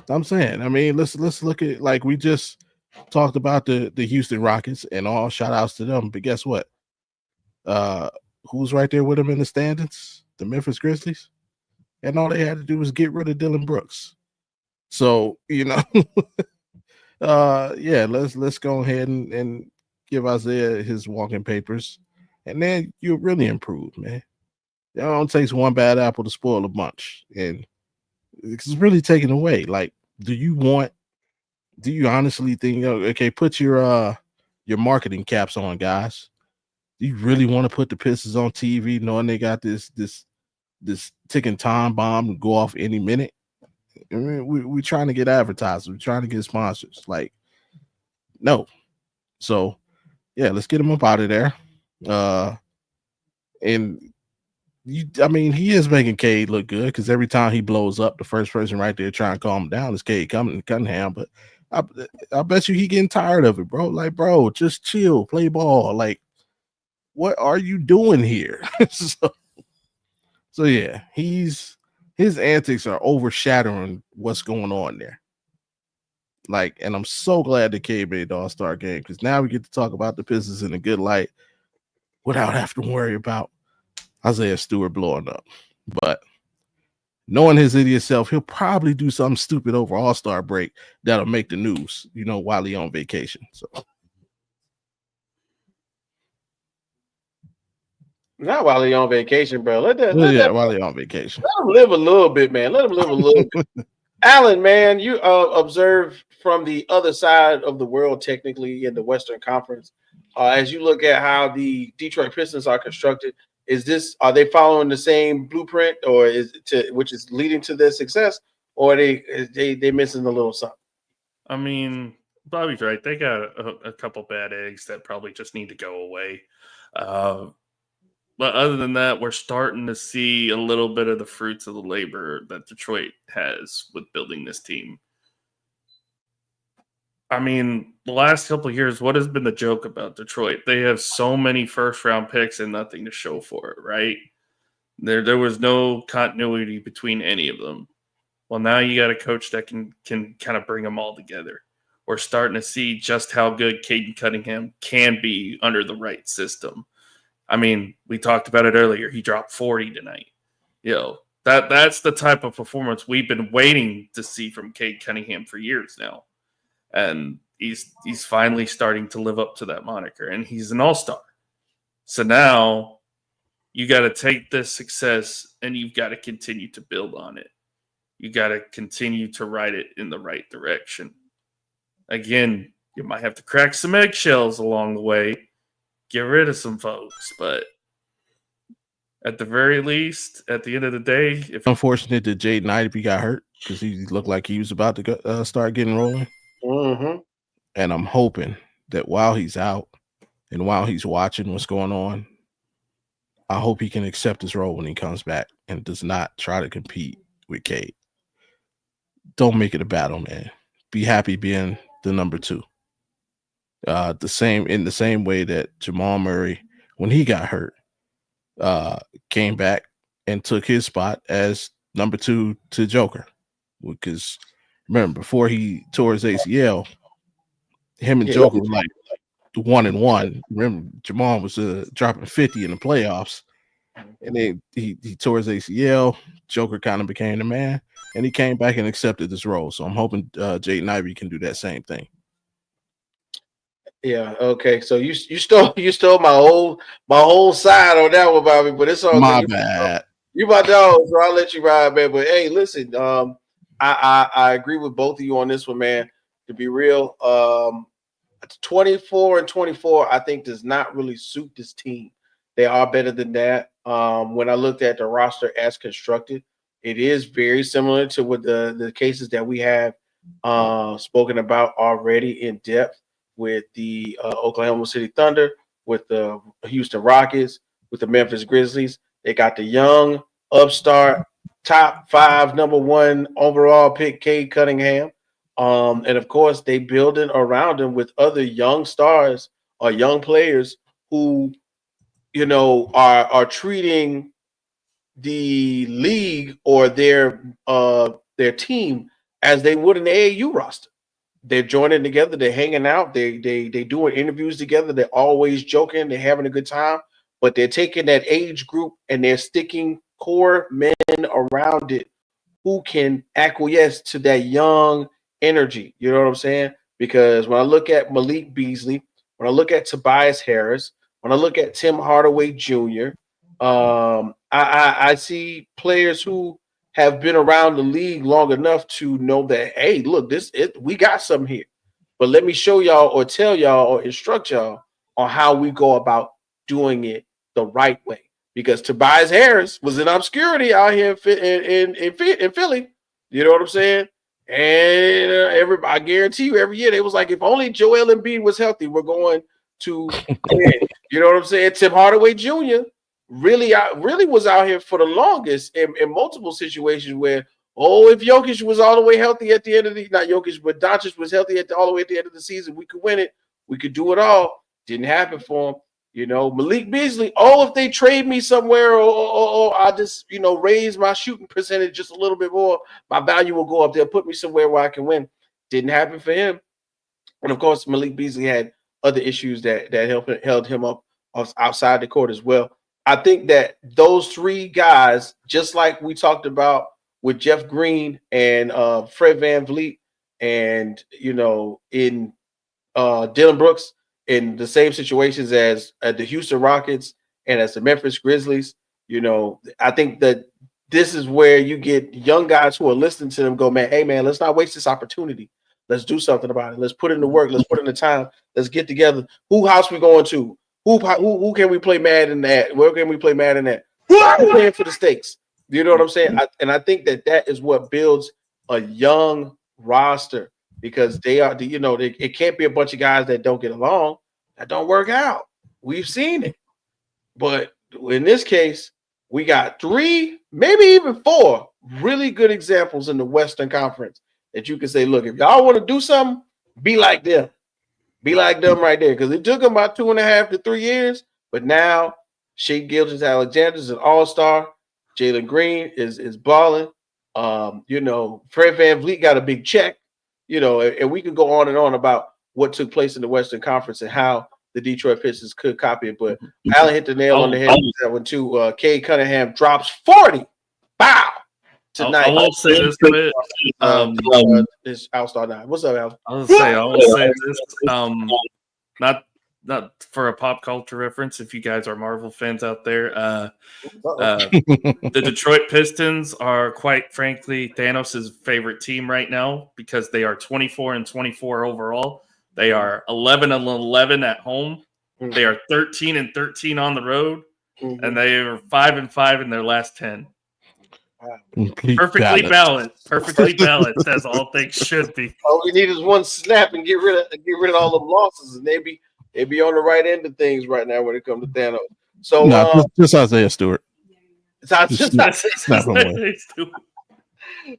I'm saying, I mean, let's look at, like, we just talked about the Houston Rockets and all shout outs to them, but guess what? Who's right there with them in the standings? The Memphis Grizzlies. And all they had to do was get rid of Dylan Brooks. So, Yeah, let's go ahead and give Isaiah his walking papers, and then you'll really improve, man. It only takes one bad apple to spoil a bunch, and it's really taken away. Like, do you honestly think, okay, put your marketing caps on, guys? Do you really want to put the Pistons on TV knowing they got this ticking time bomb to go off any minute? I mean, we're trying to get advertisers, we're trying to get sponsors. Like, no. So yeah, let's get him up out of there. And I mean, he is making Cade look good because every time he blows up, the first person right there trying to calm him down is Cade Cunningham. But I bet you he getting tired of it, bro. Like, bro, just chill, play ball. Like, what are you doing here? so yeah, his antics are overshadowing what's going on there. Like, and I'm so glad that Cade made the All-Star game because now we get to talk about the Pistons in a good light without having to worry about Isaiah Stewart blowing up. But knowing his idiot self, he'll probably do something stupid over All-Star break that'll make the news, while he's on vacation. So not while he's on vacation, bro. While he's on vacation. Let him live a little bit, man. Let him live a little bit. Alan, man, you observed from the other side of the world, technically in the Western Conference, as you look at how the Detroit Pistons are constructed. Are they following the same blueprint, or which is leading to their success, or are they missing a little something? I mean, Bobby's right. They got a couple bad eggs that probably just need to go away. But other than that, we're starting to see a little bit of the fruits of the labor that Detroit has with building this team. I mean, the last couple of years, what has been the joke about Detroit? They have so many first-round picks and nothing to show for it, right? There was no continuity between any of them. Well, now you got a coach that can kind of bring them all together. We're starting to see just how good Cade Cunningham can be under the right system. I mean, we talked about it earlier. He dropped 40 tonight. That's the type of performance we've been waiting to see from Cade Cunningham for years now. And he's finally starting to live up to that moniker. And he's an all-star. So now you got to take this success and you've got to continue to build on it. You got to continue to ride it in the right direction. Again, you might have to crack some eggshells along the way. Get rid of some folks, but at the very least, at the end of the day, it's unfortunate that Jaden Ivey got hurt because he looked like he was about to start getting rolling. Mm-hmm. And I'm hoping that while he's out and while he's watching what's going on, I hope he can accept his role when he comes back and does not try to compete with Cade. Don't make it a battle, man. Be happy being the number 2. In the same way that Jamal Murray, when he got hurt, came back and took his spot as number 2 to Joker. Because remember, before he tore his ACL, him and Joker were like 1-1. Remember, Jamal was dropping 50 in the playoffs, and then he tore his ACL. Joker kind of became the man, and he came back and accepted this role. So I'm hoping Jaden Ivey can do that same thing. Yeah. Okay. So you stole my whole side on that one, Bobby. But it's all my good. bad. You my dog, so I'll let you ride, man. But hey, listen, I agree with both of you on this one, man. To be real, 24 and 24, I think does not really suit this team. They are better than that. When I looked at the roster as constructed, it is very similar to what the cases that we have spoken about already in depth with the Oklahoma City Thunder, with the Houston Rockets, with the Memphis Grizzlies. They got the young upstart top 5 number 1 overall pick Cade Cunningham. And of course, they building around him with other young stars or young players who, are treating the league or their team as they would an AAU roster. They're joining together, they're hanging out, they doing interviews together, they're always joking, they're having a good time, but they're taking that age group and they're sticking core men around it who can acquiesce to that young energy. You know what I'm saying? because when I look at Malik Beasley, when I look at Tobias Harris, when I look at Tim Hardaway Jr., I see players who have been around the league long enough to know that, hey, look, we got something here. But let me show y'all or tell y'all or instruct y'all on how we go about doing it the right way. Because Tobias Harris was in obscurity out here in Philly. You know what I'm saying? And I guarantee you, every year they was like, if only Joel Embiid was healthy, we're going to win. You know what I'm saying? Tim Hardaway Jr. really was out here for the longest in multiple situations where, if Jokic was all the way healthy at the end of not Jokic, but Doncic was healthy all the way at the end of the season, we could win it. We could do it all. Didn't happen for him. You know, Malik Beasley, if they trade me somewhere or I just, raise my shooting percentage just a little bit more, my value will go up. They'll put me somewhere where I can win. Didn't happen for him. And, of course, Malik Beasley had other issues that held him up outside the court as well. I think that those three guys, just like we talked about with Jeff Green and Fred VanVleet and, in Dylan Brooks, in the same situations as the Houston Rockets and as the Memphis Grizzlies, I think that this is where you get young guys who are listening to them go, man, hey, man, let's not waste this opportunity. Let's do something about it. Let's put in the work. Let's put in the time. Let's get together. Who house we going to? Who can we play mad in that? Where can we play mad in that? Who are we playing for the stakes? You know what I'm saying? I think that is what builds a young roster. Because they are, it can't be a bunch of guys that don't get along, that don't work out. We've seen it. But in this case, we got 3, maybe even 4 really good examples in the Western Conference that you can say, look, if y'all want to do something, be like them. Be like them right there. Because it took them about 2.5 to 3 years. But now, Shai Gilgeous-Alexander is an all-star. Jalen Green is balling. Fred VanVleet got a big check. And we could go on and on about what took place in the Western Conference and how the Detroit Pistons could copy it. But Allen hit the nail on the head with that one too. Cade Cunningham drops 40. Bow! Tonight. I will say this bit. This All-Star night. What's up, Al? I will say this. Not for a pop culture reference. If you guys are Marvel fans out there, the Detroit Pistons are, quite frankly, Thanos' favorite team right now because they are 24-24 overall. They are 11-11 at home. They are 13-13 on the road, and they are 5-5 in their last 10. Perfectly balanced, as all things should be. All we need is one snap and get rid of all the losses, and they be on the right end of things right now when it comes to Thanos. So just Isaiah Stewart.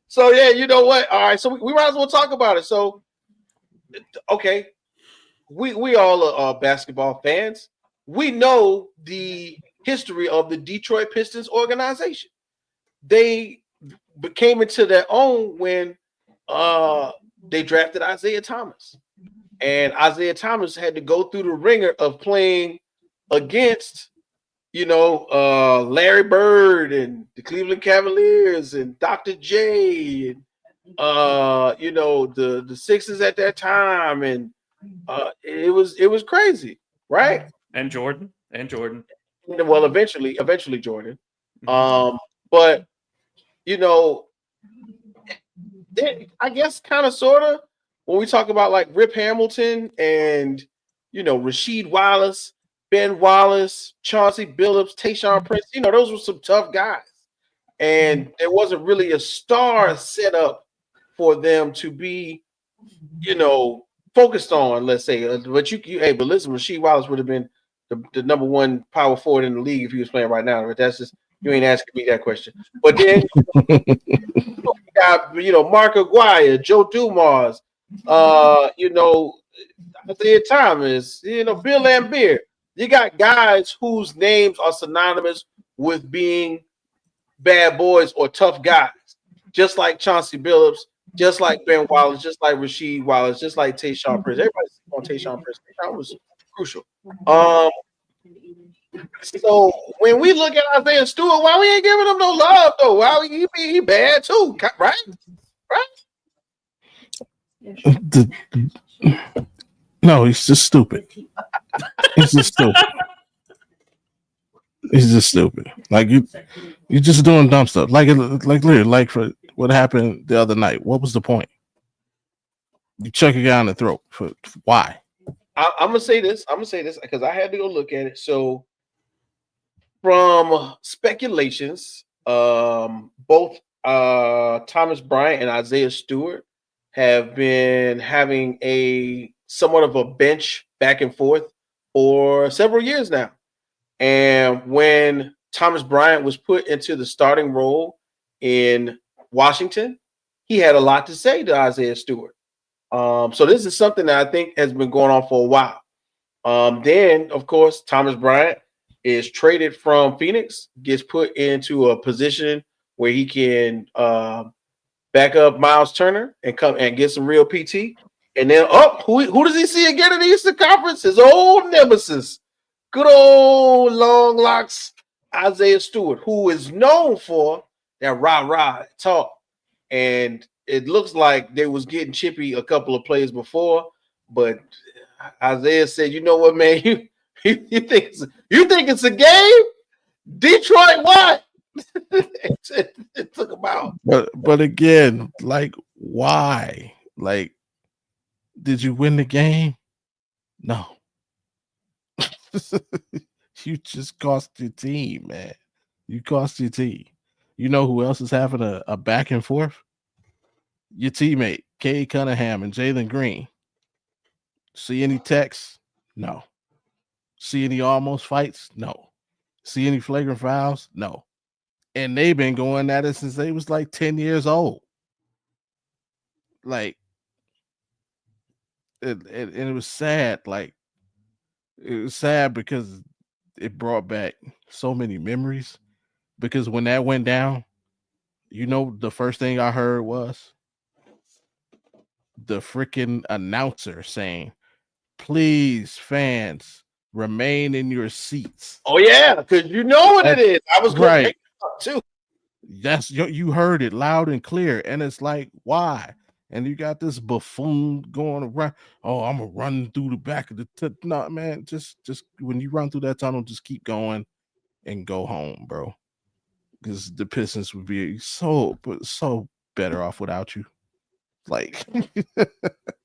So yeah, you know what? All right, so we might as well talk about it. So okay, we all are basketball fans. We know the history of the Detroit Pistons organization. They came into their own when they drafted Isaiah Thomas. And Isaiah Thomas had to go through the ringer of playing against, Larry Bird and the Cleveland Cavaliers and Dr. J and, the Sixers at that time. And it was crazy, right? And Jordan. Well, eventually Jordan. But, I guess kind of sort of, when we talk about like Rip Hamilton and, Rasheed Wallace, Ben Wallace, Chauncey Billups, Tayshaun Prince, those were some tough guys. And there wasn't really a star set up for them to be, focused on, let's say. But but listen, Rasheed Wallace would have been the number 1 power forward in the league if he was playing right now. But that's just, you ain't asking me that question. But then, you got, Mark Aguirre, Joe Dumars, Isaiah Thomas, Bill Laimbeer. You got guys whose names are synonymous with being bad boys or tough guys, just like Chauncey Billups, just like Ben Wallace, just like Rasheed Wallace, just like Tayshaun Prince. Everybody's on Tayshaun Prince. Tayshaun was crucial. So when we look at Isaiah Stewart, why we ain't giving him no love though? Why he bad too, right? No, he's just stupid. He's just stupid. He's just stupid. Like you're just doing dumb stuff. Like for what happened the other night. What was the point? You chuck a guy in the throat. For why? I'm gonna say this because I had to go look at it. So, from speculations, both Thomas Bryant and Isaiah Stewart have been having a somewhat of a bench back and forth for several years now. And when Thomas Bryant was put into the starting role in Washington, he had a lot to say to Isaiah Stewart. So this is something that I think has been going on for a while. Then, of course, Thomas Bryant is traded from Phoenix, gets put into a position where he can back up Miles Turner and come and get some real PT. And then, who does he see again in the Eastern Conference? His old nemesis, good old long locks, Isaiah Stewart, who is known for that rah-rah talk. And it looks like they was getting chippy a couple of plays before, but Isaiah said, "You know what, man? You think it's a game? Detroit, what?" it took him out. But again, like, why? Like, did you win the game? No. You just cost your team, man. You cost your team. You know who else is having a back and forth? Your teammate, Cade Cunningham and Jalen Green. See any texts? No. See any almost fights? No. See any flagrant fouls? No. And they've been going at it since they was like 10 years old. Like, it was sad. Like, it was sad because it brought back so many memories. Because when that went down, you know, the first thing I heard was the freaking announcer saying, "Please, fans, remain in your seats." Oh yeah, because you know what it is. I was going right. to take it up too. That's you heard it loud and clear, and it's like, why? And you got this buffoon going around. Oh, I'm gonna run through the back of the no, man. Just when you run through that tunnel, just keep going and go home, bro. Because the Pistons would be so better off without you. Like,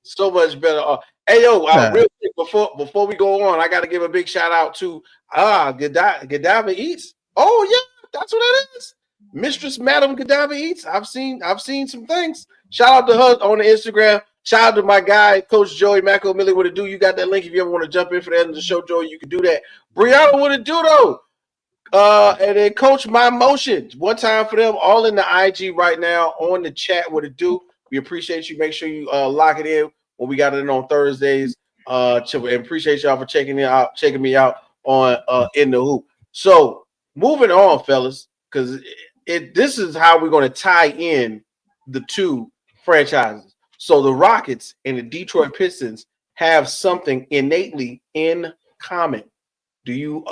so much better. Hey yo, real quick before we go on, I got to give a big shout out to Godiva Eats. Oh yeah, that's what that is. Mistress Madam Godiva Eats. I've seen some things. Shout out to her on the Instagram. Shout out to my guy, Coach Joey Macco Millie. What it do? You got that link if you ever want to jump in for the end of the show, Joey. You can do that. Brianna, what it do though? And then Coach My Motion. One time for them, all in the IG right now on the chat. What it do? We appreciate you. Make sure you lock it in when we got it in on Thursdays. Appreciate y'all for checking me out on In the Hoop. So moving on, fellas, because this is how we're going to tie in the two franchises. So the Rockets and the Detroit Pistons have something innately in common. Do you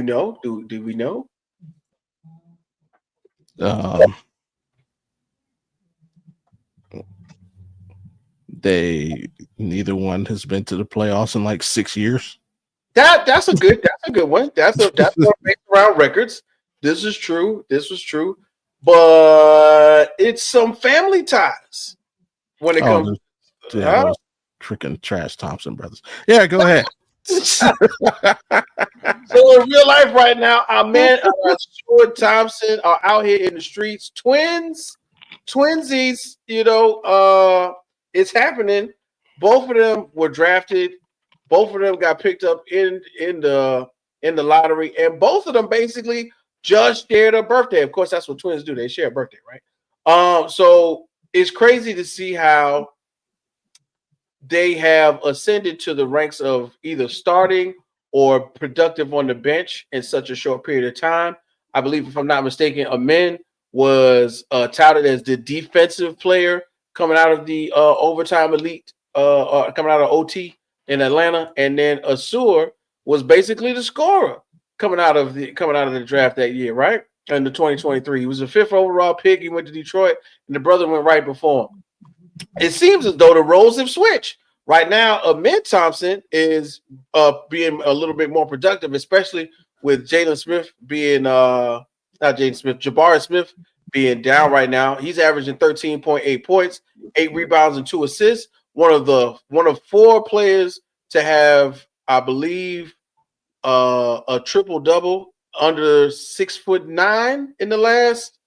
know? Do we know? Neither one has been to the playoffs in like 6 years. That's a good one. That's based around records. This was true, but it's some family ties when it comes to those freaking Trash Thompson brothers. Yeah, go ahead. So in real life right now, our man Stuart Thompson are out here in the streets. Twinsies, it's happening. Both of them were drafted. Both of them got picked up in the lottery, and both of them basically just shared a birthday. Of course, that's what twins do. They share a birthday, right? So it's crazy to see how they have ascended to the ranks of either starting or productive on the bench in such a short period of time. I believe, if I'm not mistaken, Amen was touted as the defensive player coming out of the overtime elite, coming out of OT in Atlanta, and then Asur was basically the scorer coming out of the draft that year, right? In the 2023, he was a 5th overall pick. He went to Detroit, and the brother went right before him. It seems as though the roles have switched. Right now, Amir Thompson is being a little bit more productive, especially with Jalen Smith being not Jaden Smith, Jabari Smith being down right now. He's averaging 13.8 points, 8 rebounds, and 2 assists. One of 4 players to have, I believe, a triple double under 6'9" in the last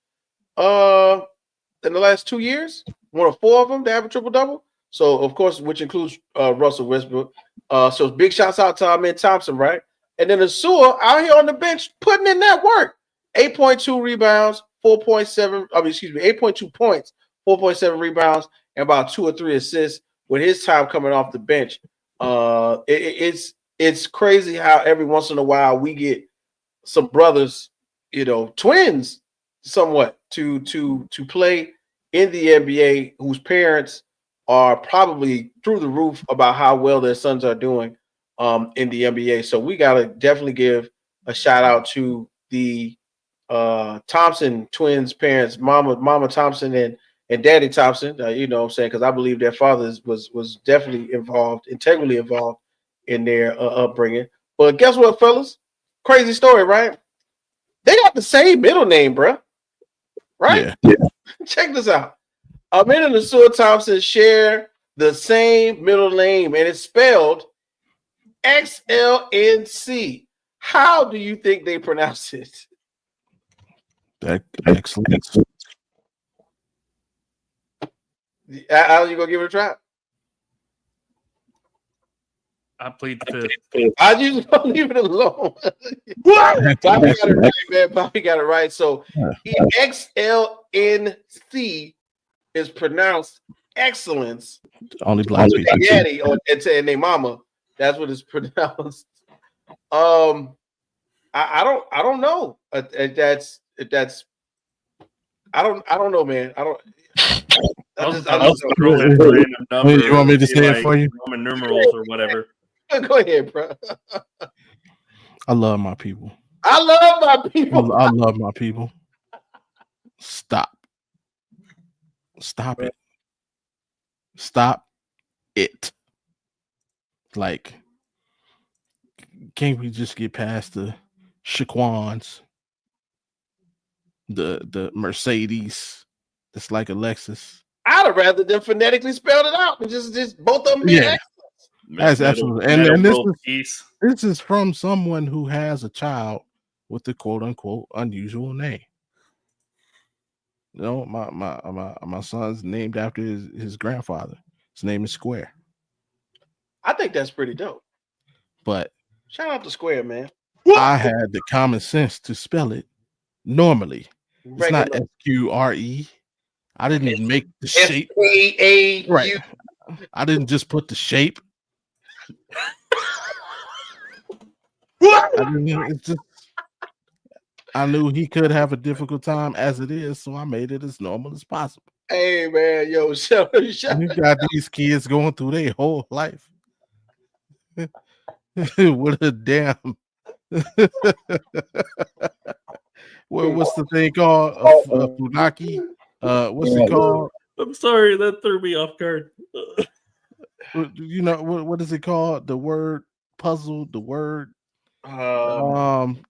2 years. One of 4 of them to have a triple double. So of course, which includes Russell Westbrook. So big shouts out to Amir Thompson, right? And then Asua out here on the bench putting in that work. 8.2 rebounds, 4.7. 8.2 points, 4.7 rebounds, and about 2 or 3 assists with his time coming off the bench. It's crazy how every once in a while we get some brothers, twins, somewhat to play in the NBA whose parents are probably through the roof about how well their sons are doing in the NBA. So we gotta definitely give a shout out to the Thompson twins parents, Mama Thompson and Daddy Thompson. You know what I'm saying? Because I believe their father was definitely integrally involved in their upbringing. But guess what, fellas? Crazy story, right? They got the same middle name, bro. Right? Yeah. Check this out. Amir and Asua Thompson share the same middle name, and it's spelled XLNC. How do you think they pronounce it? Excellent. How are you gonna give it a try? I plead the fifth. I just gonna leave it alone. What? Bobby got it right, man. Bobby got it right. So XLNC is pronounced excellence. Only black people. Daddy and their mama. That's what it's pronounced. I don't know. That's I don't know, man. I don't. You want me to say it for you? Roman numerals or whatever. Go ahead, bro. I love my people. I love my people. I love my people. Stop it. Stop it. Like, can't we just get past the Shaquans, the Mercedes that's like a Lexus? I'd have rather them phonetically spelled it out and just both of them being excellent. That's absolutely. And this is from someone who has a child with the quote unquote unusual name. My son's named after his grandfather. His name is Square. I think that's pretty dope. But shout out to Square, man. I had the common sense to spell it normally. It's not SQRE. I didn't make the shape. Right. I didn't just put the shape. I knew he could have a difficult time as it is, so I made it as normal as possible. Hey man, yo, shut You got these kids going through their whole life with a damn what's the thing called? Funaki? What's it called? I'm sorry, that threw me off guard. You know what is it called? The word puzzle, the word Funaki,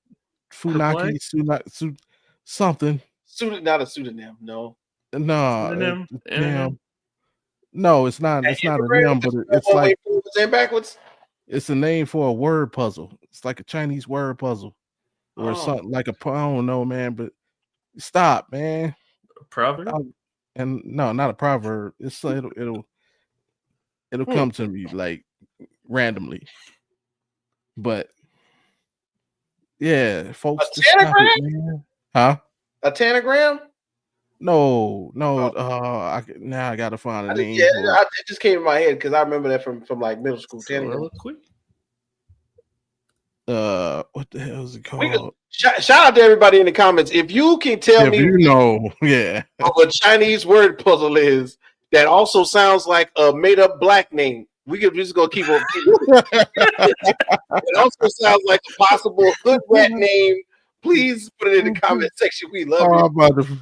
something. Not a pseudonym, no. No, no, it's not. It's not a name, but it's like backwards. It's a name for a word puzzle. It's like a Chinese word puzzle, or something like I don't know, man. But stop, man. A proverb? And no, not a proverb. It'll come to me like randomly. But yeah, folks. A tanagram? Huh? A tanagram? No. Now I gotta find a name. Yeah, it just came in my head because I remember that from like middle school. Tanagram. What the hell is it called? Shout out to everybody in the comments. If you can tell me, what a Chinese word puzzle is that also sounds like a made up black name. We could just go keep on. It also sounds like a possible hood rat name. Please put it in the comment section. We love you.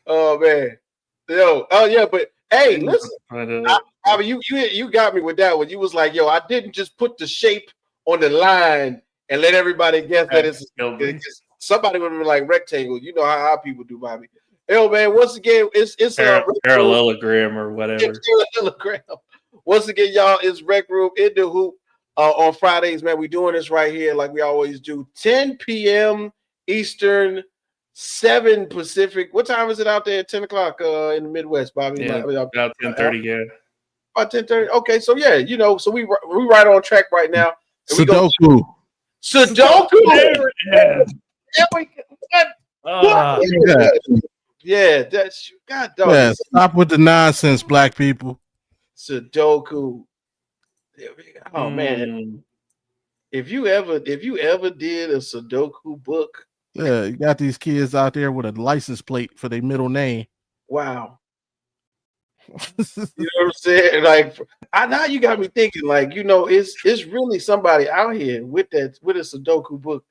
Oh man, but Hey, listen, Bobby, you got me with that one. You was like, yo, I didn't just put the shape on the line and let everybody guess that it's somebody would be like rectangle. You know how people do, Bobby. Yo, man, once again, it's parallelogram or whatever. Parallelogram. Once again, y'all, it's Rec Room in the Hoop on Fridays, man. We doing this right here like we always do. 10 p.m. Eastern, 7 Pacific. What time is it out there? 10 o'clock in the Midwest, Bobby? Yeah, about 10:30, yeah. About 10:30. Okay, so yeah, so we right on track right now. Sudoku. Yeah. Yeah, that's God dog. Yeah, stop with the nonsense, black people. Sudoku. Oh man. If you ever did a Sudoku book. Yeah, you got these kids out there with a license plate for their middle name. Wow. You know what I'm saying? Like, now you got me thinking, like, it's really somebody out here with a Sudoku book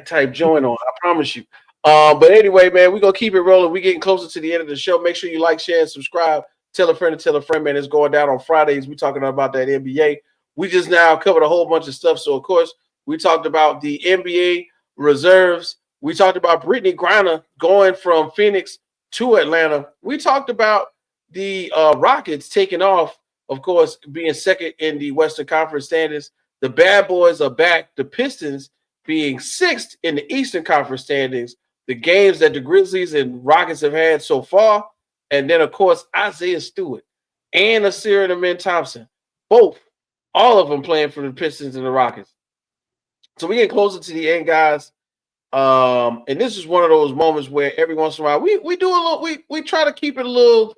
type joint on. I promise you. But anyway, man, we're gonna keep it rolling. We're getting closer to the end of the show. Make sure you like, share, and subscribe. Tell a friend, man. It's going down on Fridays. We're talking about that NBA. We just now covered a whole bunch of stuff. So of course, we talked about the NBA reserves. We talked about Britney Griner going from Phoenix to Atlanta. We talked about the Rockets taking off, of course, being second in the Western Conference standings. The bad boys are back. The Pistons being sixth in the Eastern Conference standings. The games that the Grizzlies and Rockets have had so far. And then, of course, Isaiah Stewart and Asir Amin Thompson. All of them playing for the Pistons and the Rockets. So we get closer to the end, guys. And this is one of those moments where every once in a while we do a little, we try to keep it a little,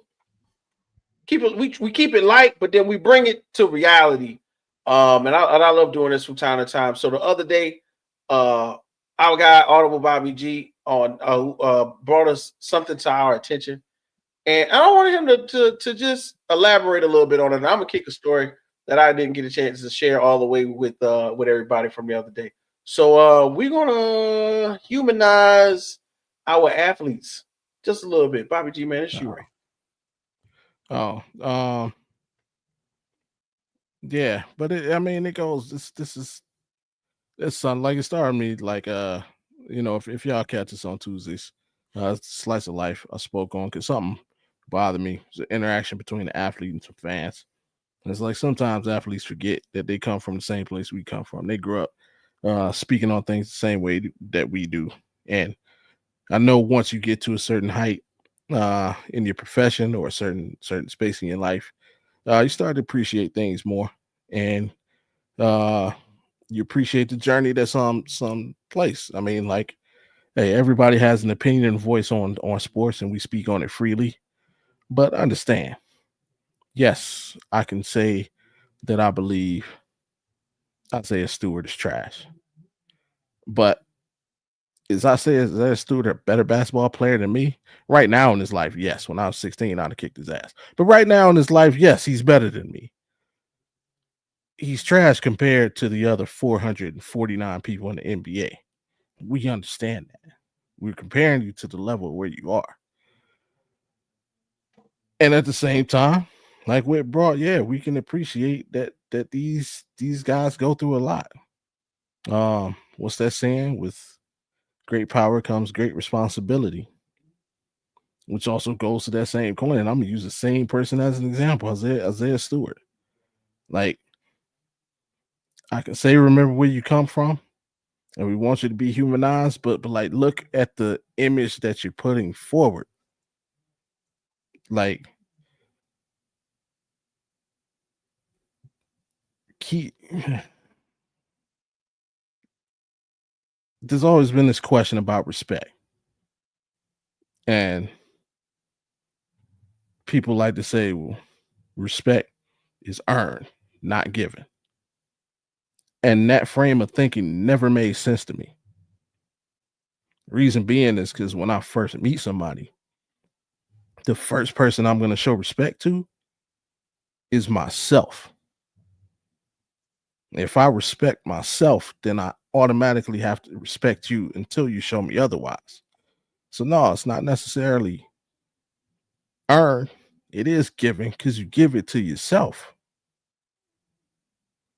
we keep it light, but then we bring it to reality. And I love doing this from time to time. So the other day, our guy Audible Bobby G brought us something to our attention, and I wanted him to just elaborate a little bit on it. And I'm gonna kick a story that I didn't get a chance to share all the way with everybody from the other day. So we're gonna humanize our athletes just a little bit. Bobby G, man, it's you, right? Yeah, but it goes. This is something like it started me like if y'all catch us on Tuesdays, Slice of Life I spoke on because something bothered me. It's the interaction between the athlete and some fans. And it's like sometimes athletes forget that they come from the same place we come from. They grew up speaking on things the same way that we do. And I know once you get to a certain height in your profession or a certain space in your life, you start to appreciate things more, and you appreciate the journey that's some place. I mean, like, hey, everybody has an opinion and voice on sports, and we speak on it freely. But understand, yes, I can say that I believe Isaiah Stewart is trash. But Isaiah Stewart a better basketball player than me? Right now in his life, yes. When I was 16, I'd have kicked his ass. But right now in his life, yes, he's better than me. He's trash compared to the other 449 people in the NBA. We understand that. We're comparing you to the level where you are. And at the same time, like with Broad, yeah, we can appreciate that these guys go through a lot. What's that saying? With great power comes great responsibility, which also goes to that same coin. And I'm gonna use the same person as an example, Isaiah Stewart. Like, I can say, remember where you come from, and we want you to be humanized, but like, look at the image that you're putting forward. Like, there's always been this question about respect, and people like to say, well, respect is earned, not given. And that frame of thinking never made sense to me. Reason being is because when I first meet somebody, the first person I'm going to show respect to is myself. If I respect myself, then I automatically have to respect you until you show me otherwise. So no, it's not necessarily earned. It is giving because you give it to yourself.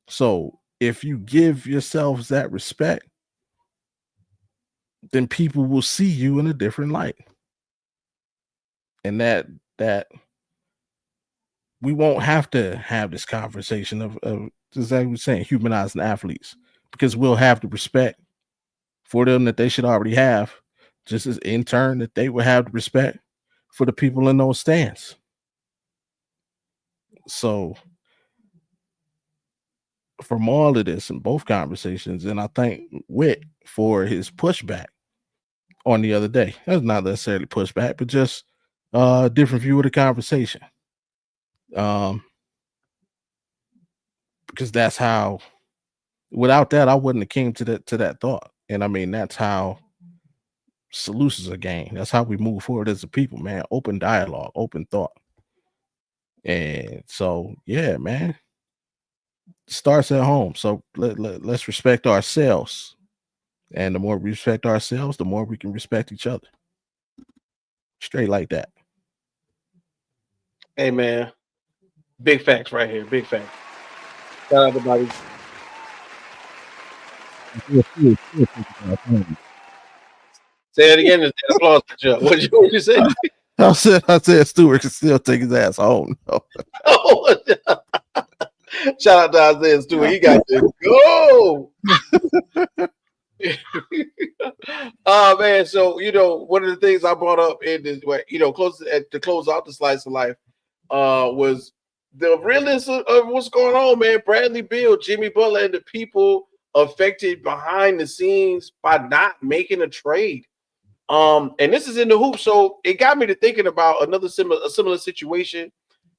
So if you give yourselves that respect, then people will see you in a different light. And that we won't have to have this conversation of just like we saying, humanizing athletes, because we'll have the respect for them that they should already have, just as in turn that they will have the respect for the people in those stands. So from all of this in both conversations, and I thank Wick for his pushback on the other day. That's not necessarily pushback, but just a different view of the conversation. Because that's how, without that, I wouldn't have came to that thought. And I mean, that's how solutions are gained. That's how we move forward as a people, man. Open dialogue, open thought. And so, yeah, man, starts at home. So let's respect ourselves. And the more we respect ourselves, the more we can respect each other. Straight like that. Hey, man. Big facts right here. Big facts. Shout out everybody. Say it again. There's an applause for Joe. What you say? I said Stewart can still take his ass home. Oh, shout out to Isaiah Stewart. He got to go. Oh man, so one of the things I brought up in this way, to close out the slice of life, was the realism of what's going on, man. Bradley Beal, Jimmy Butler, and the people affected behind the scenes by not making a trade. And this is in the hoop, so it got me to thinking about a similar situation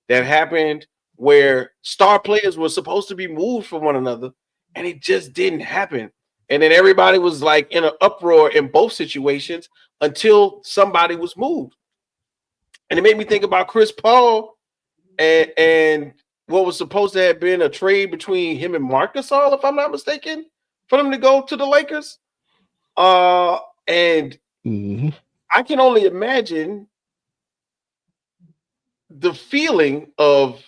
that happened where star players were supposed to be moved from one another, and it just didn't happen. And then everybody was like in an uproar in both situations until somebody was moved. And it made me think about Chris Paul and what was supposed to have been a trade between him and Marc Gasol, if I'm not mistaken, for them to go to the Lakers. And I can only imagine the feeling of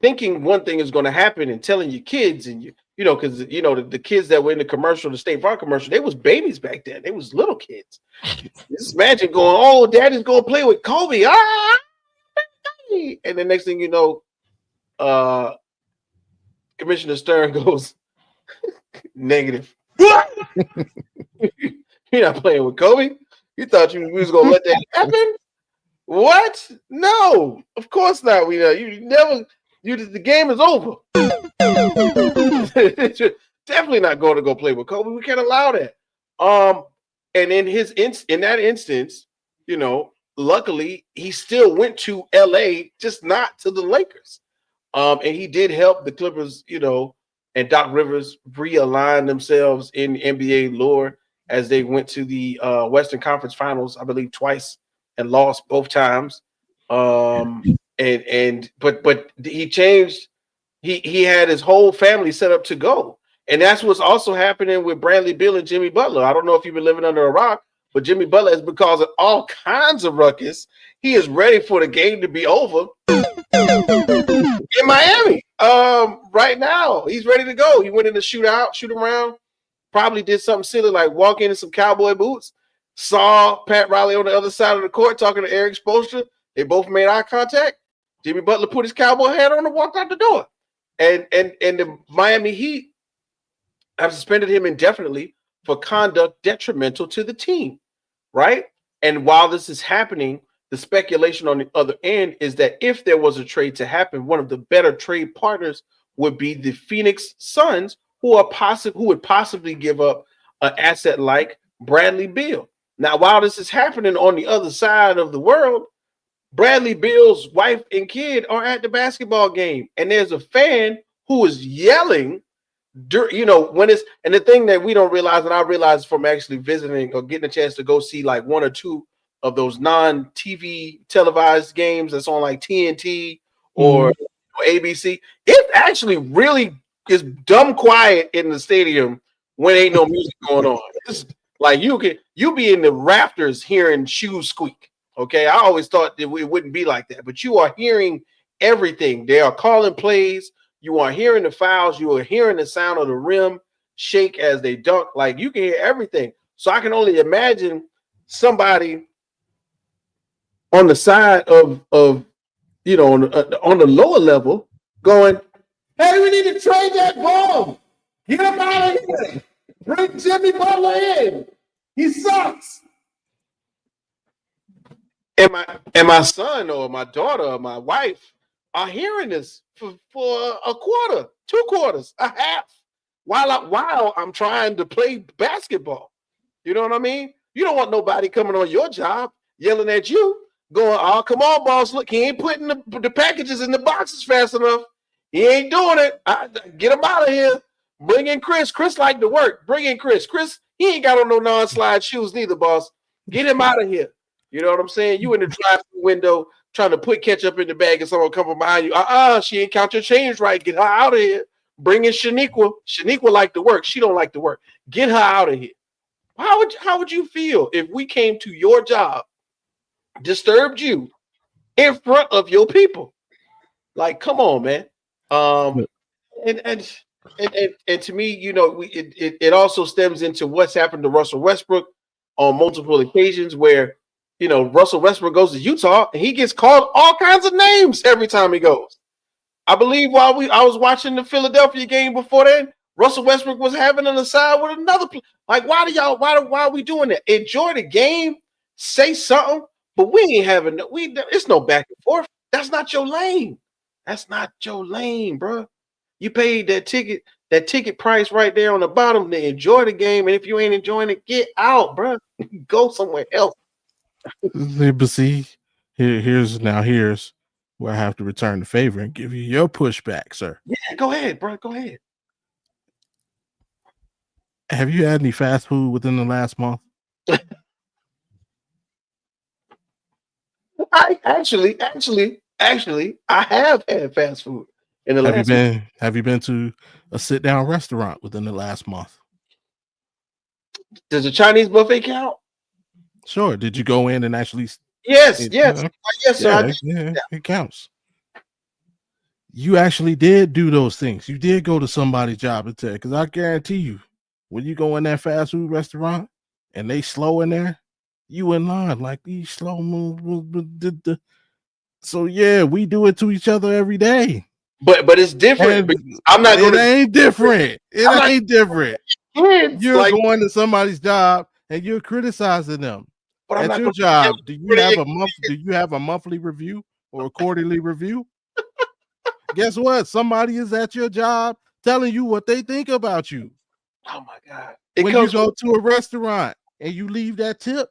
thinking one thing is going to happen and telling your kids, and because the kids that were in the commercial, the State Farm commercial, they was babies back then. They was little kids. Just imagine going, "Oh, Daddy's going to play with Kobe." And the next thing you know, Commissioner Stern goes negative. You're not playing with Kobe. You thought you was going to let that happen? What? No, of course not. We know you never. The game is over. Definitely not going to go play with Kobe. We can't allow that. And in that instance, luckily he still went to LA, just not to the Lakers. And he did help the Clippers, and Doc Rivers realign themselves in NBA lore as they went to the Western Conference Finals, I believe twice, and lost both times. But he changed. He had his whole family set up to go. And that's what's also happening with Bradley Beal and Jimmy Butler. I don't know if you've been living under a rock, but Jimmy Butler is because of all kinds of ruckus. He is ready for the game to be over in Miami. Right now, he's ready to go. He went in the shoot around, probably did something silly like walk in some cowboy boots, saw Pat Riley on the other side of the court talking to Eric Spoelstra. They both made eye contact. Jimmy Butler put his cowboy hat on and walked out the door. And the Miami Heat have suspended him indefinitely for conduct detrimental to the team, right? And while this is happening, the speculation on the other end is that if there was a trade to happen, one of the better trade partners would be the Phoenix Suns, who would possibly give up an asset like Bradley Beal. Now, while this is happening on the other side of the world, Bradley Beal's wife and kid are at the basketball game, and there's a fan who is yelling, when it's, and the thing that we don't realize, and I realized from actually visiting or getting a chance to go see like one or two of those non-TV televised games that's on like TNT or ABC, it actually really is dumb quiet in the stadium when ain't no music going on. It's like you be in the rafters hearing shoes squeak. Okay, I always thought that it wouldn't be like that, but you are hearing everything. They are calling plays. You are hearing the fouls. You are hearing the sound of the rim shake as they dunk. Like you can hear everything. So I can only imagine somebody on the side of on the lower level going, "Hey, we need to trade that ball. Get him out of here. Bring Jimmy Butler in. He sucks." And my son or my daughter or my wife are hearing this for a quarter, 2 quarters, a half, while I'm trying to play basketball. You know what I mean? You don't want nobody coming on your job yelling at you, going, "Oh, come on, boss! Look, he ain't putting the packages in the boxes fast enough. He ain't doing it. Get him out of here. Bring in Chris. Chris like to work. Bring in Chris. Chris, he ain't got on no non-slide shoes neither, boss. Get him out of here." You know what I'm saying? You in the drive-thru window trying to put ketchup in the bag and someone come from behind you. She ain't count your change right. Get her out of here. Bring in Shaniqua. Shaniqua like to work. She don't like to work. Get her out of here. How would you feel if we came to your job, disturbed you in front of your people? Like, come on, man. And to me, you know, it also stems into what's happened to Russell Westbrook on multiple occasions where, you know, Russell Westbrook goes to Utah and he gets called all kinds of names every time he goes. I believe I was watching the Philadelphia game before then, Russell Westbrook was having an aside with another. Like, why are we doing that? Enjoy the game, say something, but we ain't having it's no back and forth. That's not your lane. That's not your lane, bro. You paid that ticket price right there on the bottom to enjoy the game, and if you ain't enjoying it, get out, bro. Go somewhere else. But see, here's where I have to return the favor and give you your pushback, sir. Yeah, go ahead, bro. Go ahead. Have you had any fast food within the last month? I actually, I have had fast food in the last month. Have you been to a sit down restaurant within the last month? Does the Chinese buffet count? Sure. Did you go in and actually? Yes, sir. Yeah, it counts. You actually did do those things. You did go to somebody's job and tell, because I guarantee you, when you go in that fast food restaurant and they slow in there, you in line like these slow moves. So yeah, we do it to each other every day. But it's different. I'm not going. It ain't different. It ain't different. You're like, going to somebody's job and you're criticizing them. But at your job, do you have a monthly review or a quarterly review? Guess what? Somebody is at your job telling you what they think about you. Oh my God. When you go to a restaurant and you leave that tip,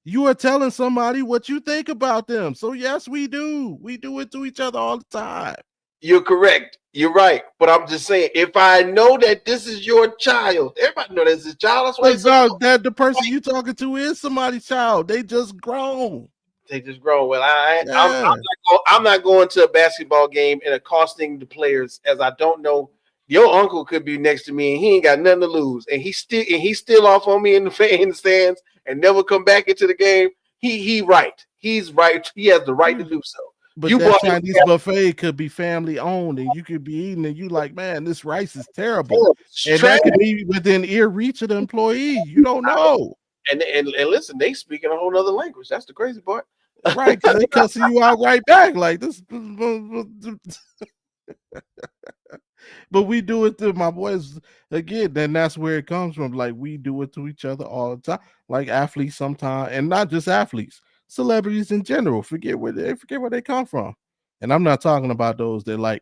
you are telling somebody what you think about them. So yes, we do. We do it to each other all the time. You're correct. You're right. But I'm just saying, if I know that this is your child, everybody know this is a child. That's why that the person you talking to is somebody's child. They just grown. They just grown. Well, I'm not going to a basketball game and accosting the players as I don't know. Your uncle could be next to me and he ain't got nothing to lose, and he's still off on me in the stands and never come back into the game. He's right. He has the right to do so. But that Chinese buffet could be family owned, and you could be eating, and you like, man, this rice is terrible, and that could be within ear reach of the employee. You don't know. And listen, they speak in a whole other language. That's the crazy part, right? Because they cussing you out right back like this. But we do it to my boys again. Then that's where it comes from. Like, we do it to each other all the time, like athletes sometimes, and not just athletes. Celebrities in general forget where they come from, and I'm not talking about those that like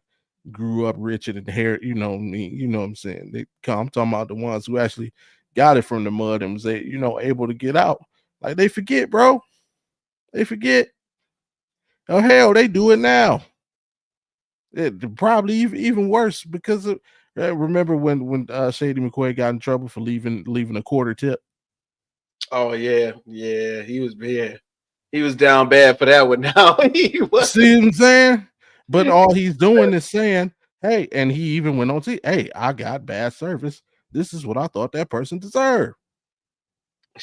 grew up rich and inherit. You know me. You know what I'm saying? I'm talking about the ones who actually got it from the mud and was able to get out. Like, they forget, bro. They forget. Oh hell, they do it now. It probably even worse because of, remember when Shady McCoy got in trouble for leaving a quarter tip. Oh yeah, he was down bad for that one. Now he was. See what I'm saying? But all he's doing is saying, hey, and he even went on to, hey, I got bad service. This is what I thought that person deserved.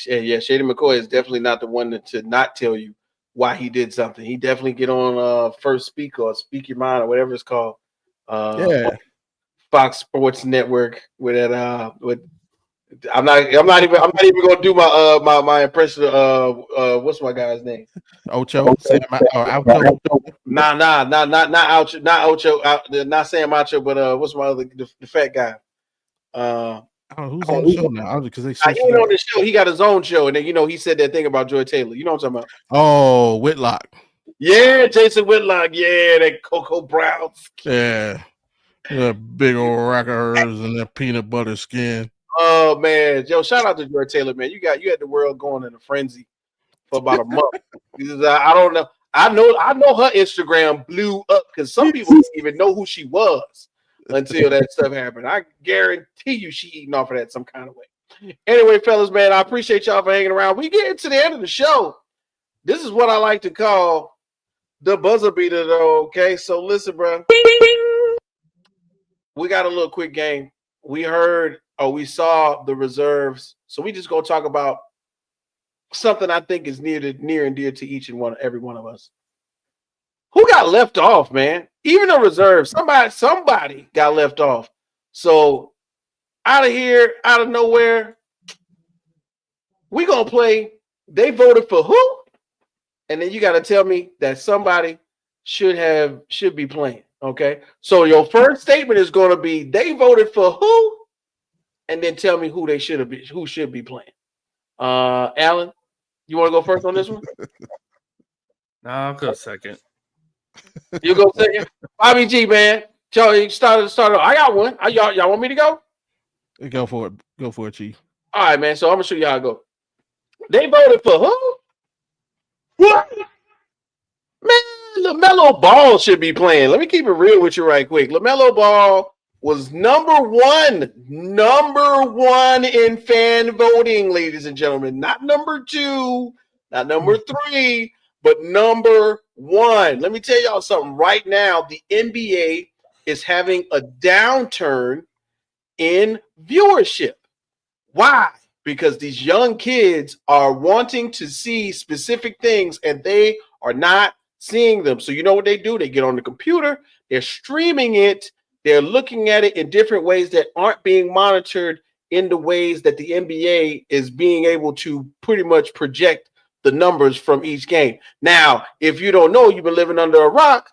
Yeah, Shady McCoy is definitely not the one to not tell you why he did something. He definitely get on First Speak or Speak Your Mind or whatever it's called. Yeah. Fox Sports Network with that with I'm not even gonna do my impression of what's my guy's name? Ocho, Sam, or Alto. Not Ocho, not Sam Ocho, but what's my other the fat guy? Who's on the show now? Because they He ain't on the show. He got his own show, and then he said that thing about Joy Taylor. You know what I'm talking about? Oh, Whitlock. Yeah, Jason Whitlock. Yeah, that Coco Brown. Yeah, big old rack of hers and that peanut butter skin. Oh man, Joe! Shout out to Joy Taylor, man. You had the world going in a frenzy for about a month. Because, I don't know. I know her Instagram blew up because some people didn't even know who she was until that stuff happened. I guarantee you she eating off of that some kind of way. Anyway, fellas, man, I appreciate y'all for hanging around. We get to the end of the show. This is what I like to call the buzzer beater, though. Okay, so listen, bro. We got a little quick game. We saw the reserves, so we just gonna talk about something I think is near and dear to each and every one of us. Who got left off, man? Even the reserves, somebody got left off. So out of here, out of nowhere, we gonna play. They voted for who? And then you got to tell me that somebody should be playing. Okay. So your first statement is going to be they voted for who, and then tell me who should be playing. Alan, you want to go first on this one? No, I'll go second. You go second. Bobby G, man. Joe, you started. I got one. Y'all want me to go? Go for it. Go for it, Chief. All right, man. So I'm gonna show you how to go. They voted for who? What? Man, LaMelo Ball should be playing. Let me keep it real with you right quick. LaMelo Ball was number one in fan voting, ladies and gentlemen. Not number two, not number three, but number one. Let me tell y'all something right now. The NBA is having a downturn in viewership. Why? Because these young kids are wanting to see specific things and they are not seeing them. So you know what they do? They get on the computer, they're streaming it, they're looking at it in different ways that aren't being monitored in the ways that the NBA is being able to pretty much project the numbers from each game. Now, if you don't know, you've been living under a rock,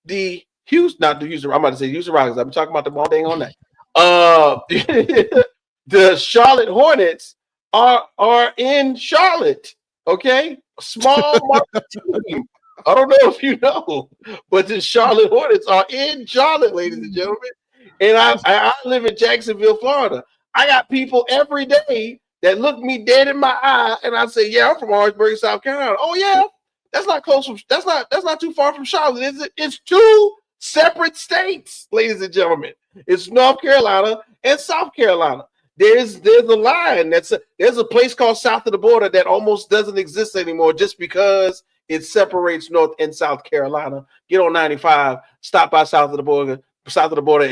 I'm about to say Houston Rockets. I've been talking about them all day on that. The Charlotte Hornets are in Charlotte, okay? Small market team. I don't know if you know, but the Charlotte Hornets are in Charlotte, ladies and gentlemen. And I live in Jacksonville, Florida. I got people every day that look me dead in my eye, and I say, "Yeah, I'm from Orangeburg, South Carolina." Oh yeah, that's not close from. That's not too far from Charlotte, is it? It's two separate states, ladies and gentlemen. It's North Carolina and South Carolina. There's a line there's a place called south of the border that almost doesn't exist anymore just because it separates North and South Carolina. Get on 95, stop by south of the border,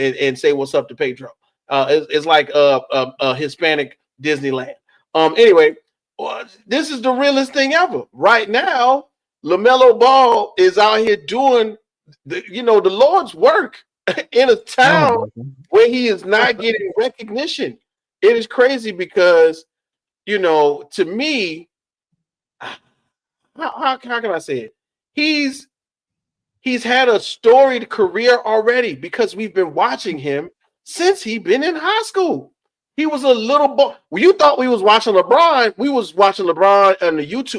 and say what's up to Pedro. It's like a Hispanic Disneyland. Anyway, this is the realest thing ever. Right now, LaMelo Ball is out here doing the Lord's work in a town where he is not getting recognition. It is crazy because, to me, how can I say it? He's had a storied career already because we've been watching him since he's been in high school. He was a little boy. When you thought we was watching LeBron, we was watching LeBron on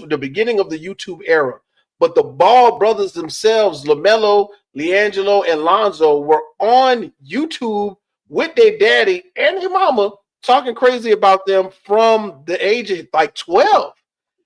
the beginning of the YouTube era. But the Ball brothers themselves, LaMelo, LiAngelo, and Lonzo, were on YouTube with their daddy and their mama talking crazy about them from the age of like 12.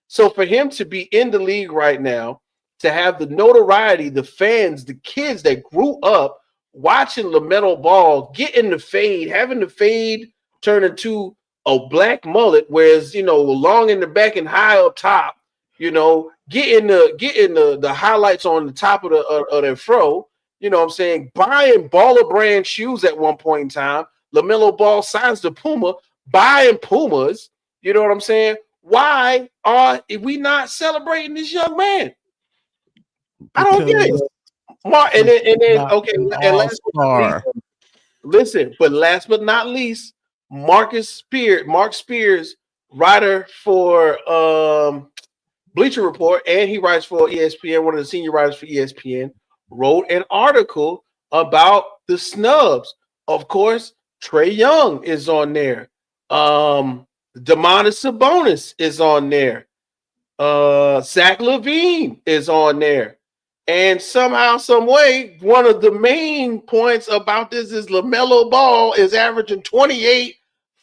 So for him to be in the league right now, to have the notoriety, the fans, the kids that grew up watching LaMelo Ball get in the fade, having the fade turn into a black mullet, whereas long in the back and high up top, getting the highlights on the top of their fro. You know what I'm saying? Buying Baller brand shoes at one point in time. LaMelo Ball signs to Puma, buying Pumas. You know what I'm saying? Why are we not celebrating this young man? I don't get it. And then okay, and last but not least, listen, but last but not least, Mark Spears, writer for Bleacher Report, and he writes for ESPN, one of the senior writers for ESPN, wrote an article about the snubs. Of course, Trae Young is on there. Domantas Sabonis is on there. Zach LaVine is on there. And somehow, some way, one of the main points about this is LaMelo Ball is averaging 28,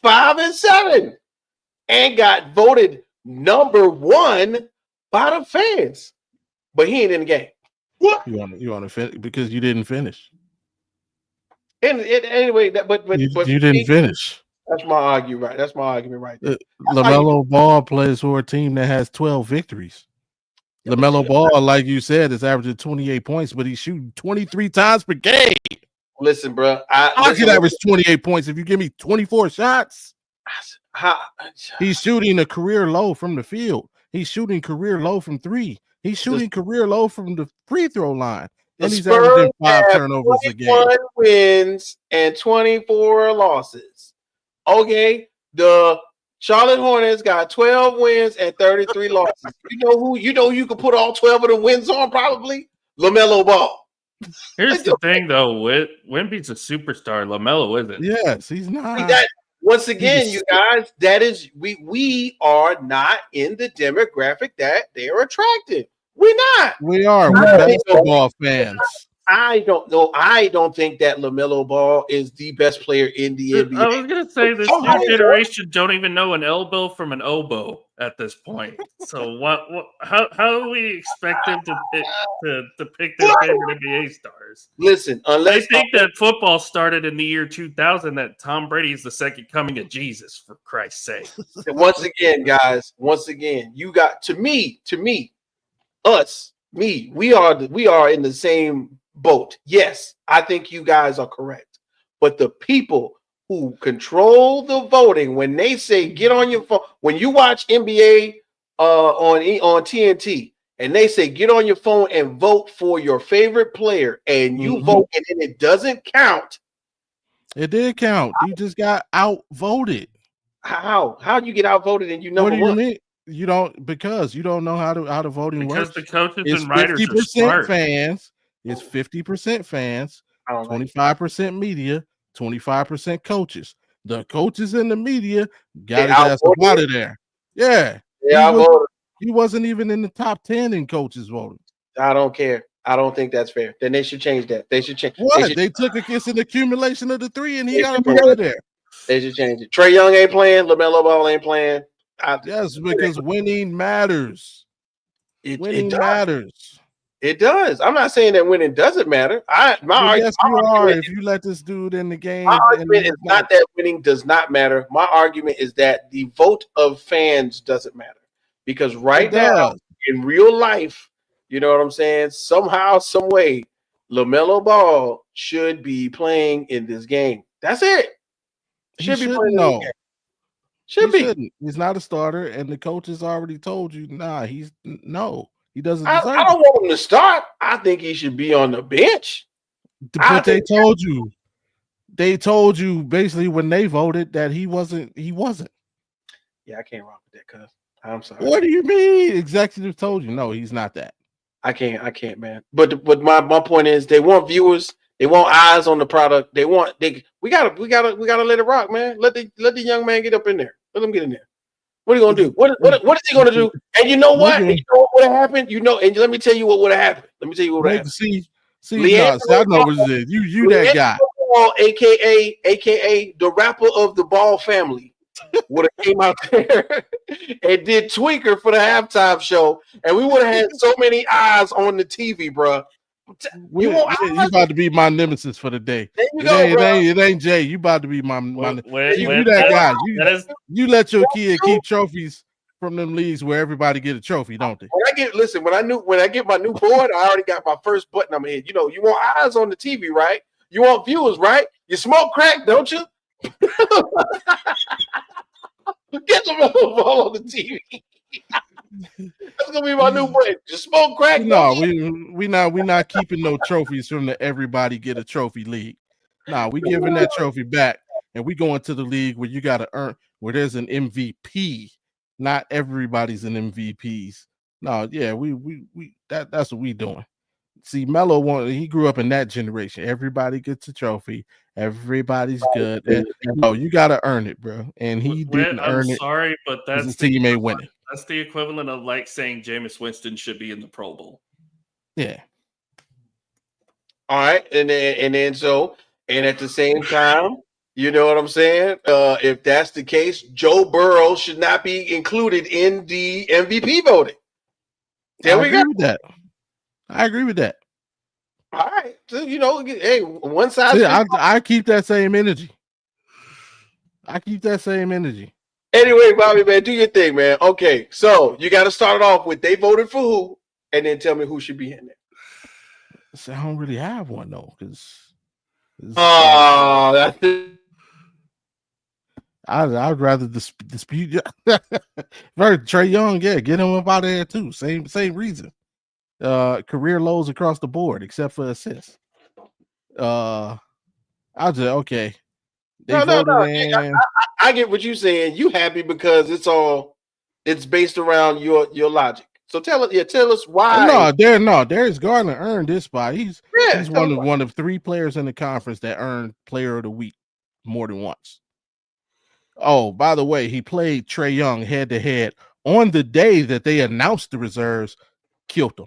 5, and 7, and got voted number 1 by the fans. But he ain't in the game. What? You want to finish because you didn't finish. And anyway, but you didn't finish. That's my argument, right? That's my argument right there. LaMelo Ball plays for a team that has 12 victories. LaMelo Ball, like you said, is averaging 28 points, but he's shooting 23 times per game. Listen, bro. I could average 28 points if you give me 24 shots. He's shooting a career low from the field. He's shooting career low from 3. He's shooting career low from the free throw line. And he's averaging 5 turnovers a game. 21 wins and 24 losses. Okay, the Charlotte Hornets got 12 wins and 33 losses. You know who? You know you could put all 12 of the wins on probably? LaMelo Ball. Here's the thing, though. Wemby's a superstar. LaMelo isn't. Yes, he's not. Once again, you guys, that is we are not in the demographic that they are attractive. We're not. We are. We're basketball fans. I don't know. I don't think that LaMelo Ball is the best player in the NBA. I was gonna say this new generation don't even know an elbow from an oboe at this point. So how do we expect them to pick their favorite NBA stars? Listen, unless they think that football started in the year 2000, that Tom Brady is the second coming of Jesus, for Christ's sake. Once again, guys, you got me, we are in the same boat. Yes, I think you guys are correct. But the people who control the voting, when they say get on your phone, when you watch NBA on TNT and they say get on your phone and vote for your favorite player, and you vote and then it doesn't count. It did count. You just got outvoted. How do you get outvoted and you know what do you mean? You don't, because you don't know how the voting works. Because the coaches and writers are smart. Fans. It's 50% fans, 25% media, 25% coaches. The coaches and the media got his ass out of there. Yeah. He wasn't even in the top 10 in coaches voting. I don't care. I don't think that's fair. Then they should change that. They should change. What? They took it's an accumulation of the 3, and he got him out of there. They should change it. Trae Young ain't playing. LaMelo Ball ain't playing. Yes, because winning matters. Winning matters. It does. I'm not saying that winning doesn't matter. Yes, you are. If you let this dude in the game, my argument is not that winning does not matter. My argument is that the vote of fans doesn't matter, because right now in real life, you know what I'm saying? Somehow, some way, LaMelo Ball should be playing in this game. That's it. Should be playing in this game. Should be. He's not a starter, and the coach has already told you, he doesn't deserve I don't want him to start. I think he should be on the bench. But they told you. They told you basically when they voted that he wasn't. Yeah, I can't rock with that, cuz. I'm sorry. What do you mean? Executive told you. No, he's not that. I can't, man. But my point is, they want viewers. They want eyes on the product. We gotta let it rock, man. Let the young man get up in there. Let him get in there. What are you gonna do? What is he gonna do? And you know what? You know what would have happened? And let me tell you what would have happened. I know what it is. You that guy. Ball, aka the rapper of the Ball family, would have came out there and did Tweaker for the halftime show, and we would have had so many eyes on the TV, bro. You about to be my nemesis for the day. It ain't Jay. You about to be my you that guy. You let your kid keep trophies from them leagues where everybody get a trophy, don't they? When I get my new board, I already got my first button on my head. You know, you want eyes on the TV, right? You want viewers, right? You smoke crack, don't you? Get the ball on the TV. That's gonna be my new break. Just smoke crack. No, we not keeping no trophies from the everybody get a trophy league. Nah, we giving that trophy back, and we going to the league where you got to earn, where there's an MVP. Not everybody's an MVPs. No, yeah, that's what we doing. See, Melo he grew up in that generation. Everybody gets a trophy. Everybody's good. No, you got to earn it, bro. And he didn't I'm earn it. sorry, but that's his teammate winning. That's the equivalent of like saying Jameis Winston should be in the Pro Bowl. Yeah. All right, and at the same time, you know what I'm saying? If that's the case, Joe Burrow should not be included in the MVP voting. There we go. I agree with that. All right, so, hey, one side. I keep that same energy. Anyway, Bobby, man, do your thing, man. Okay, so you got to start it off with they voted for who, and then tell me who should be in there. So I don't really have one though, because I'd rather dispute. Trey Young, yeah, get him up out of there too. Same reason. Career lows across the board except for assists. I'll just okay. No. I get what you're saying. You happy because it's based around your logic. So tell us why. Darius Garland earned this spot. He's one of 3 players in the conference that earned Player of the Week more than once. Oh, by the way, he played Trey Young head to head on the day that they announced the reserves, killed him.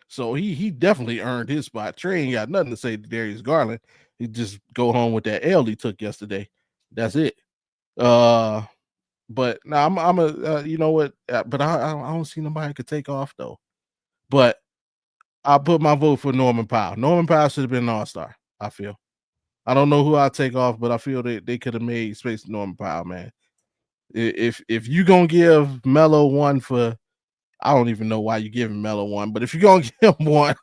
So he definitely earned his spot. Trey ain't got nothing to say to Darius Garland. He just go home with that L he took yesterday. That's it. But now I'm a you know what? But I don't see nobody could take off though. But I'll put my vote for Norman Powell. Norman Powell should have been an all-star. I feel. I don't know who I'll take off, but I feel they could have made space for Norman Powell, man. If you gonna give Melo one for, I don't even know why you giving Melo one, but if you're gonna give him one,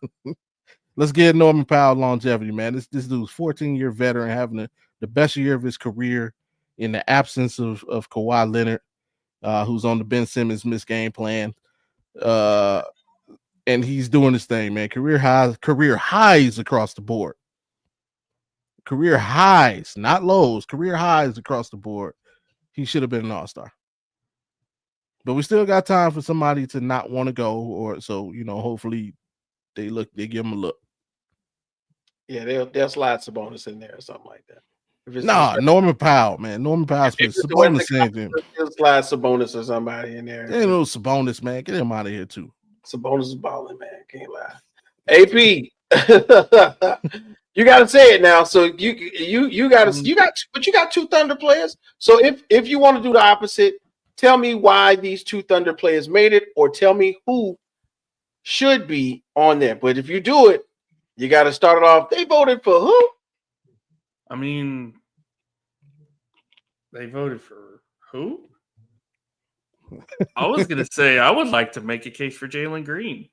let's get Norman Powell longevity, man. This dude's 14-year veteran having the best year of his career in the absence of Kawhi Leonard, who's on the Ben Simmons missed game plan. And he's doing his thing, man. Career highs across the board. Career highs, not lows, career highs across the board. He should have been an all-star. But we still got time for somebody to not want to go, or so, hopefully they give him a look. Yeah, they'll slide Sabonis in there or something like that. Norman Powell, man. Norman Powell's Sabonis same thing. They'll slide Sabonis or somebody in there. Ain't no Sabonis, man. Get him out of here too. Sabonis is balling, man. Can't lie. AP, you got to say it now. So you got 2 Thunder players. So if you want to do the opposite, tell me why these 2 Thunder players made it, or tell me who should be on there. But if you do it, you got to start it off. They voted for who? I mean, they voted for who? I was gonna say I would like to make a case for Jalen Green,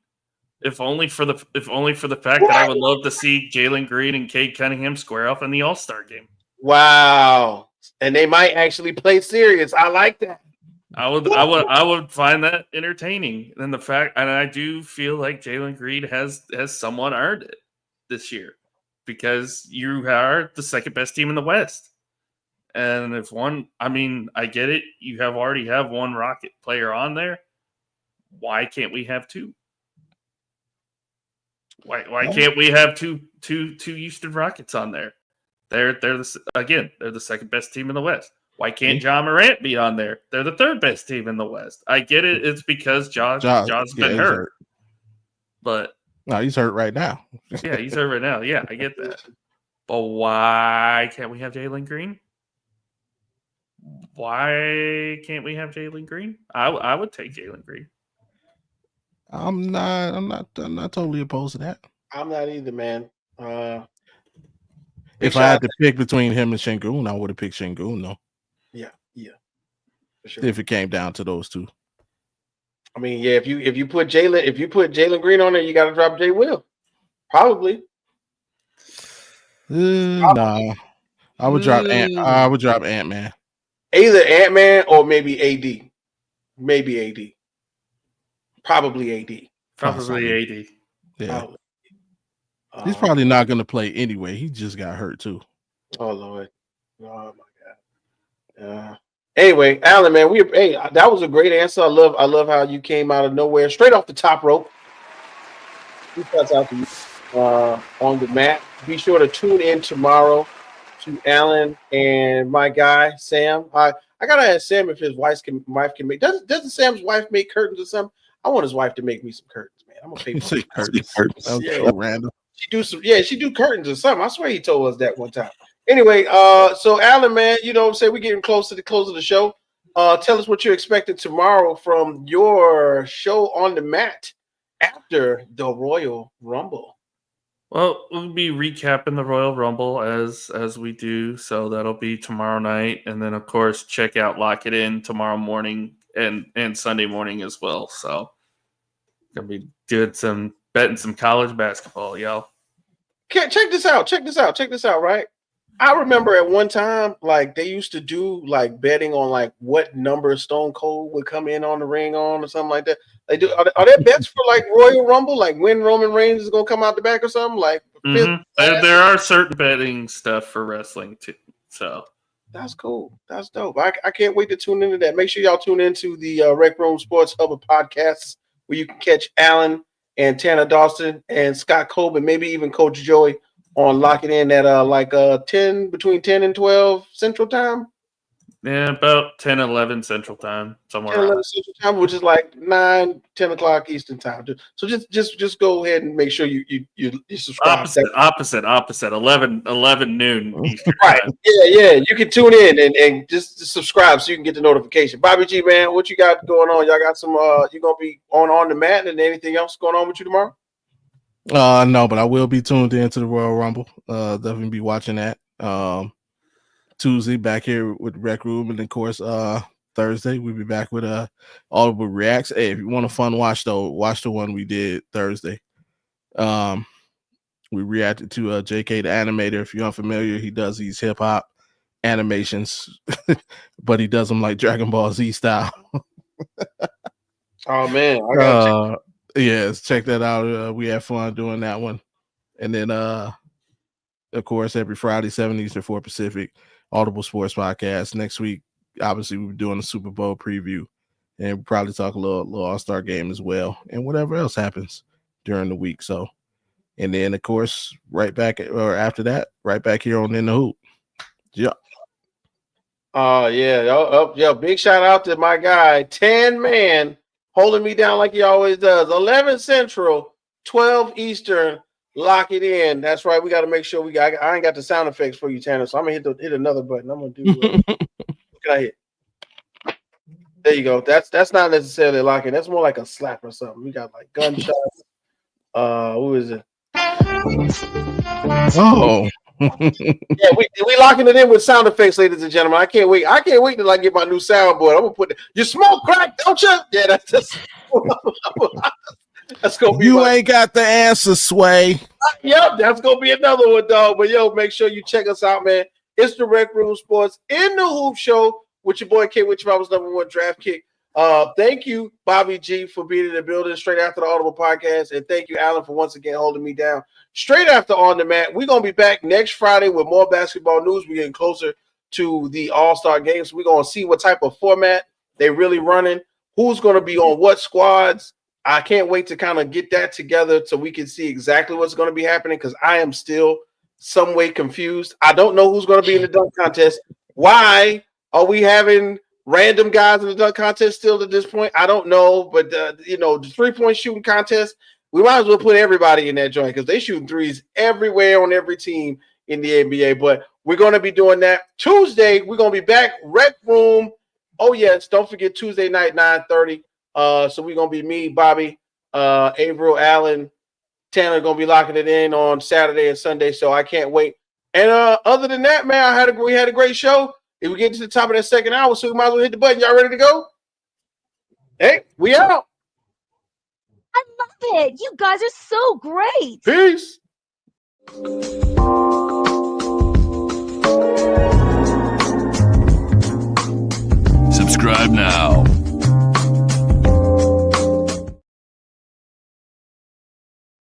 if only for the fact that I would love to see Jalen Green and Cade Cunningham square off in the All-Star game. Wow, and they might actually play serious. I like that. I would find that entertaining. And I do feel like Jalen Green has somewhat earned it this year, because you are the second best team in the West. And if I get it. You already have 1 Rocket player on there. Why can't we have 2? Why can't we have two Houston Rockets on there? They're the second best team in the West. Why can't John Morant be on there? They're the 3rd best team in the West. I get it. It's because John's been hurt. But no, he's hurt right now. Yeah, he's hurt right now. Yeah, I get that. But why can't we have Jalen Green? Why can't we have Jalen Green? I would take Jalen Green. I'm not totally opposed to that. I'm not either, man. If I had to pick between him and Şengün, I would have picked Şengün, though. Yeah, for sure. If it came down to those 2. I mean, yeah. If you put Jalen Green on there, you got to drop Jay Will. Probably. Nah, I would drop Ant-Man. Either Ant-Man or maybe AD. maybe AD. Probably AD. Probably 80. Yeah. Probably. He's probably not going to play anyway. He just got hurt too. Oh Lord. Oh my God. Anyway, Alan, man, that was a great answer. I love how you came out of nowhere, straight off the top rope. Shouts out to you on the mat. Be sure to tune in tomorrow to Alan and my guy Sam. I gotta ask Sam if his wife can make. Doesn't Sam's wife make curtains or something? I want his wife to make me some curtains, man. I'm gonna pay for curtains. That was so random. She do curtains or something. I swear he told us that one time. Anyway, so Alan, man, you know what I'm saying? We're getting close to the close of the show. Tell us what you're expecting tomorrow from your show on the mat after the Royal Rumble. Well, we'll be recapping the Royal Rumble as we do, so that'll be tomorrow night, and then of course check out Lock It In tomorrow morning and Sunday morning as well. So gonna be doing some betting some college basketball, y'all. Check this out. Right, I remember at one time, like they used to do like betting on like what number Stone Cold would come in on the ring on or something like that. They do. Are there bets for like Royal Rumble, like when Roman Reigns is gonna come out the back or something? Like there are certain betting stuff for wrestling too. So that's cool. That's dope. I can't wait to tune into that. Make sure y'all tune into the Rec Room Sports Hub of podcasts where you can catch Alan and Tanner Dawson and Scott Colbin, maybe even Coach Joey on Lock It In at 10 between 10 and 12 Central Time. Yeah, about 10, 11 Central Time, somewhere 10, 11 Central Time, which is like 9, 10 o'clock Eastern Time. So just go ahead and make sure you subscribe. Opposite. 11 noon Eastern Right. Time. Yeah. You can tune in and just subscribe so you can get the notification. Bobby G, man, what you got going on? Y'all got some you gonna be on the mat and anything else going on with you tomorrow? No, but I will be tuned into the Royal Rumble. Definitely be watching that. Tuesday back here with Rec Room, and of course Thursday we'll be back with Audible Reacts. Hey, if you want a fun watch though, watch the one we did Thursday. We reacted to JK the Animator. If you're unfamiliar, he does these hip hop animations, but he does them like Dragon Ball Z style. Oh man, I gotta yes, check that out. We had fun doing that one. And then of course, every Friday, 7 Eastern, 4 Pacific, Audible Sports Podcast. Next week, obviously, we'll be doing a Super Bowl preview, and we'll probably talk a little All-Star game as well, and whatever else happens during the week. So, and then, of course, after that, right back here on In the Hoop. Yeah. Yeah. Big shout out to my guy, 10 Man, holding me down like he always does. 11 Central, 12 Eastern. Lock it in. That's right. We got to make sure I ain't got the sound effects for you, Tanner. So I'm gonna hit another button. I'm gonna do. What can I hit? There you go. That's not necessarily locking. That's more like a slap or something. We got like gunshots. Who is it? Oh. Yeah, we locking it in with sound effects, ladies and gentlemen. I can't wait. To like get my new soundboard. I'm gonna put you smoke crack, don't you? Yeah, that's just. That's gonna be. You ain't got the answer, Sway. Yep, that's gonna be another one, dog. But yo, make sure you check us out, man. It's the Rec Room Sports in the Hoop Show with your boy K, which was #1 draft kick. Thank you, Bobby G, for being in the building straight after the Audible podcast, and thank you, Alan, for once again holding me down. Straight after On the Mat, we're gonna be back next Friday with more basketball news. We're getting closer to the All-Star games. We're gonna see what type of format they really running, who's gonna be on what squads. I can't wait to kind of get that together so we can see exactly what's going to be happening, because I am still some way confused. I don't know who's going to be in the dunk contest. Why are we having random guys in the dunk contest still at this point? I don't know, but the 3-point shooting contest, we might as well put everybody in that joint because they shooting threes everywhere on every team in the NBA. But we're going to be doing that Tuesday. We're going to be back Rec Room. Oh yes, don't forget Tuesday night 9:30. So we're gonna be me, Bobby, Averill, Allen, Tanner gonna be locking it in on Saturday and Sunday. So I can't wait. And other than that, man, we had a great show. If we get to the top of that second hour, so we might as well hit the button. Y'all ready to go? Hey, we out. I love it. You guys are so great. Peace.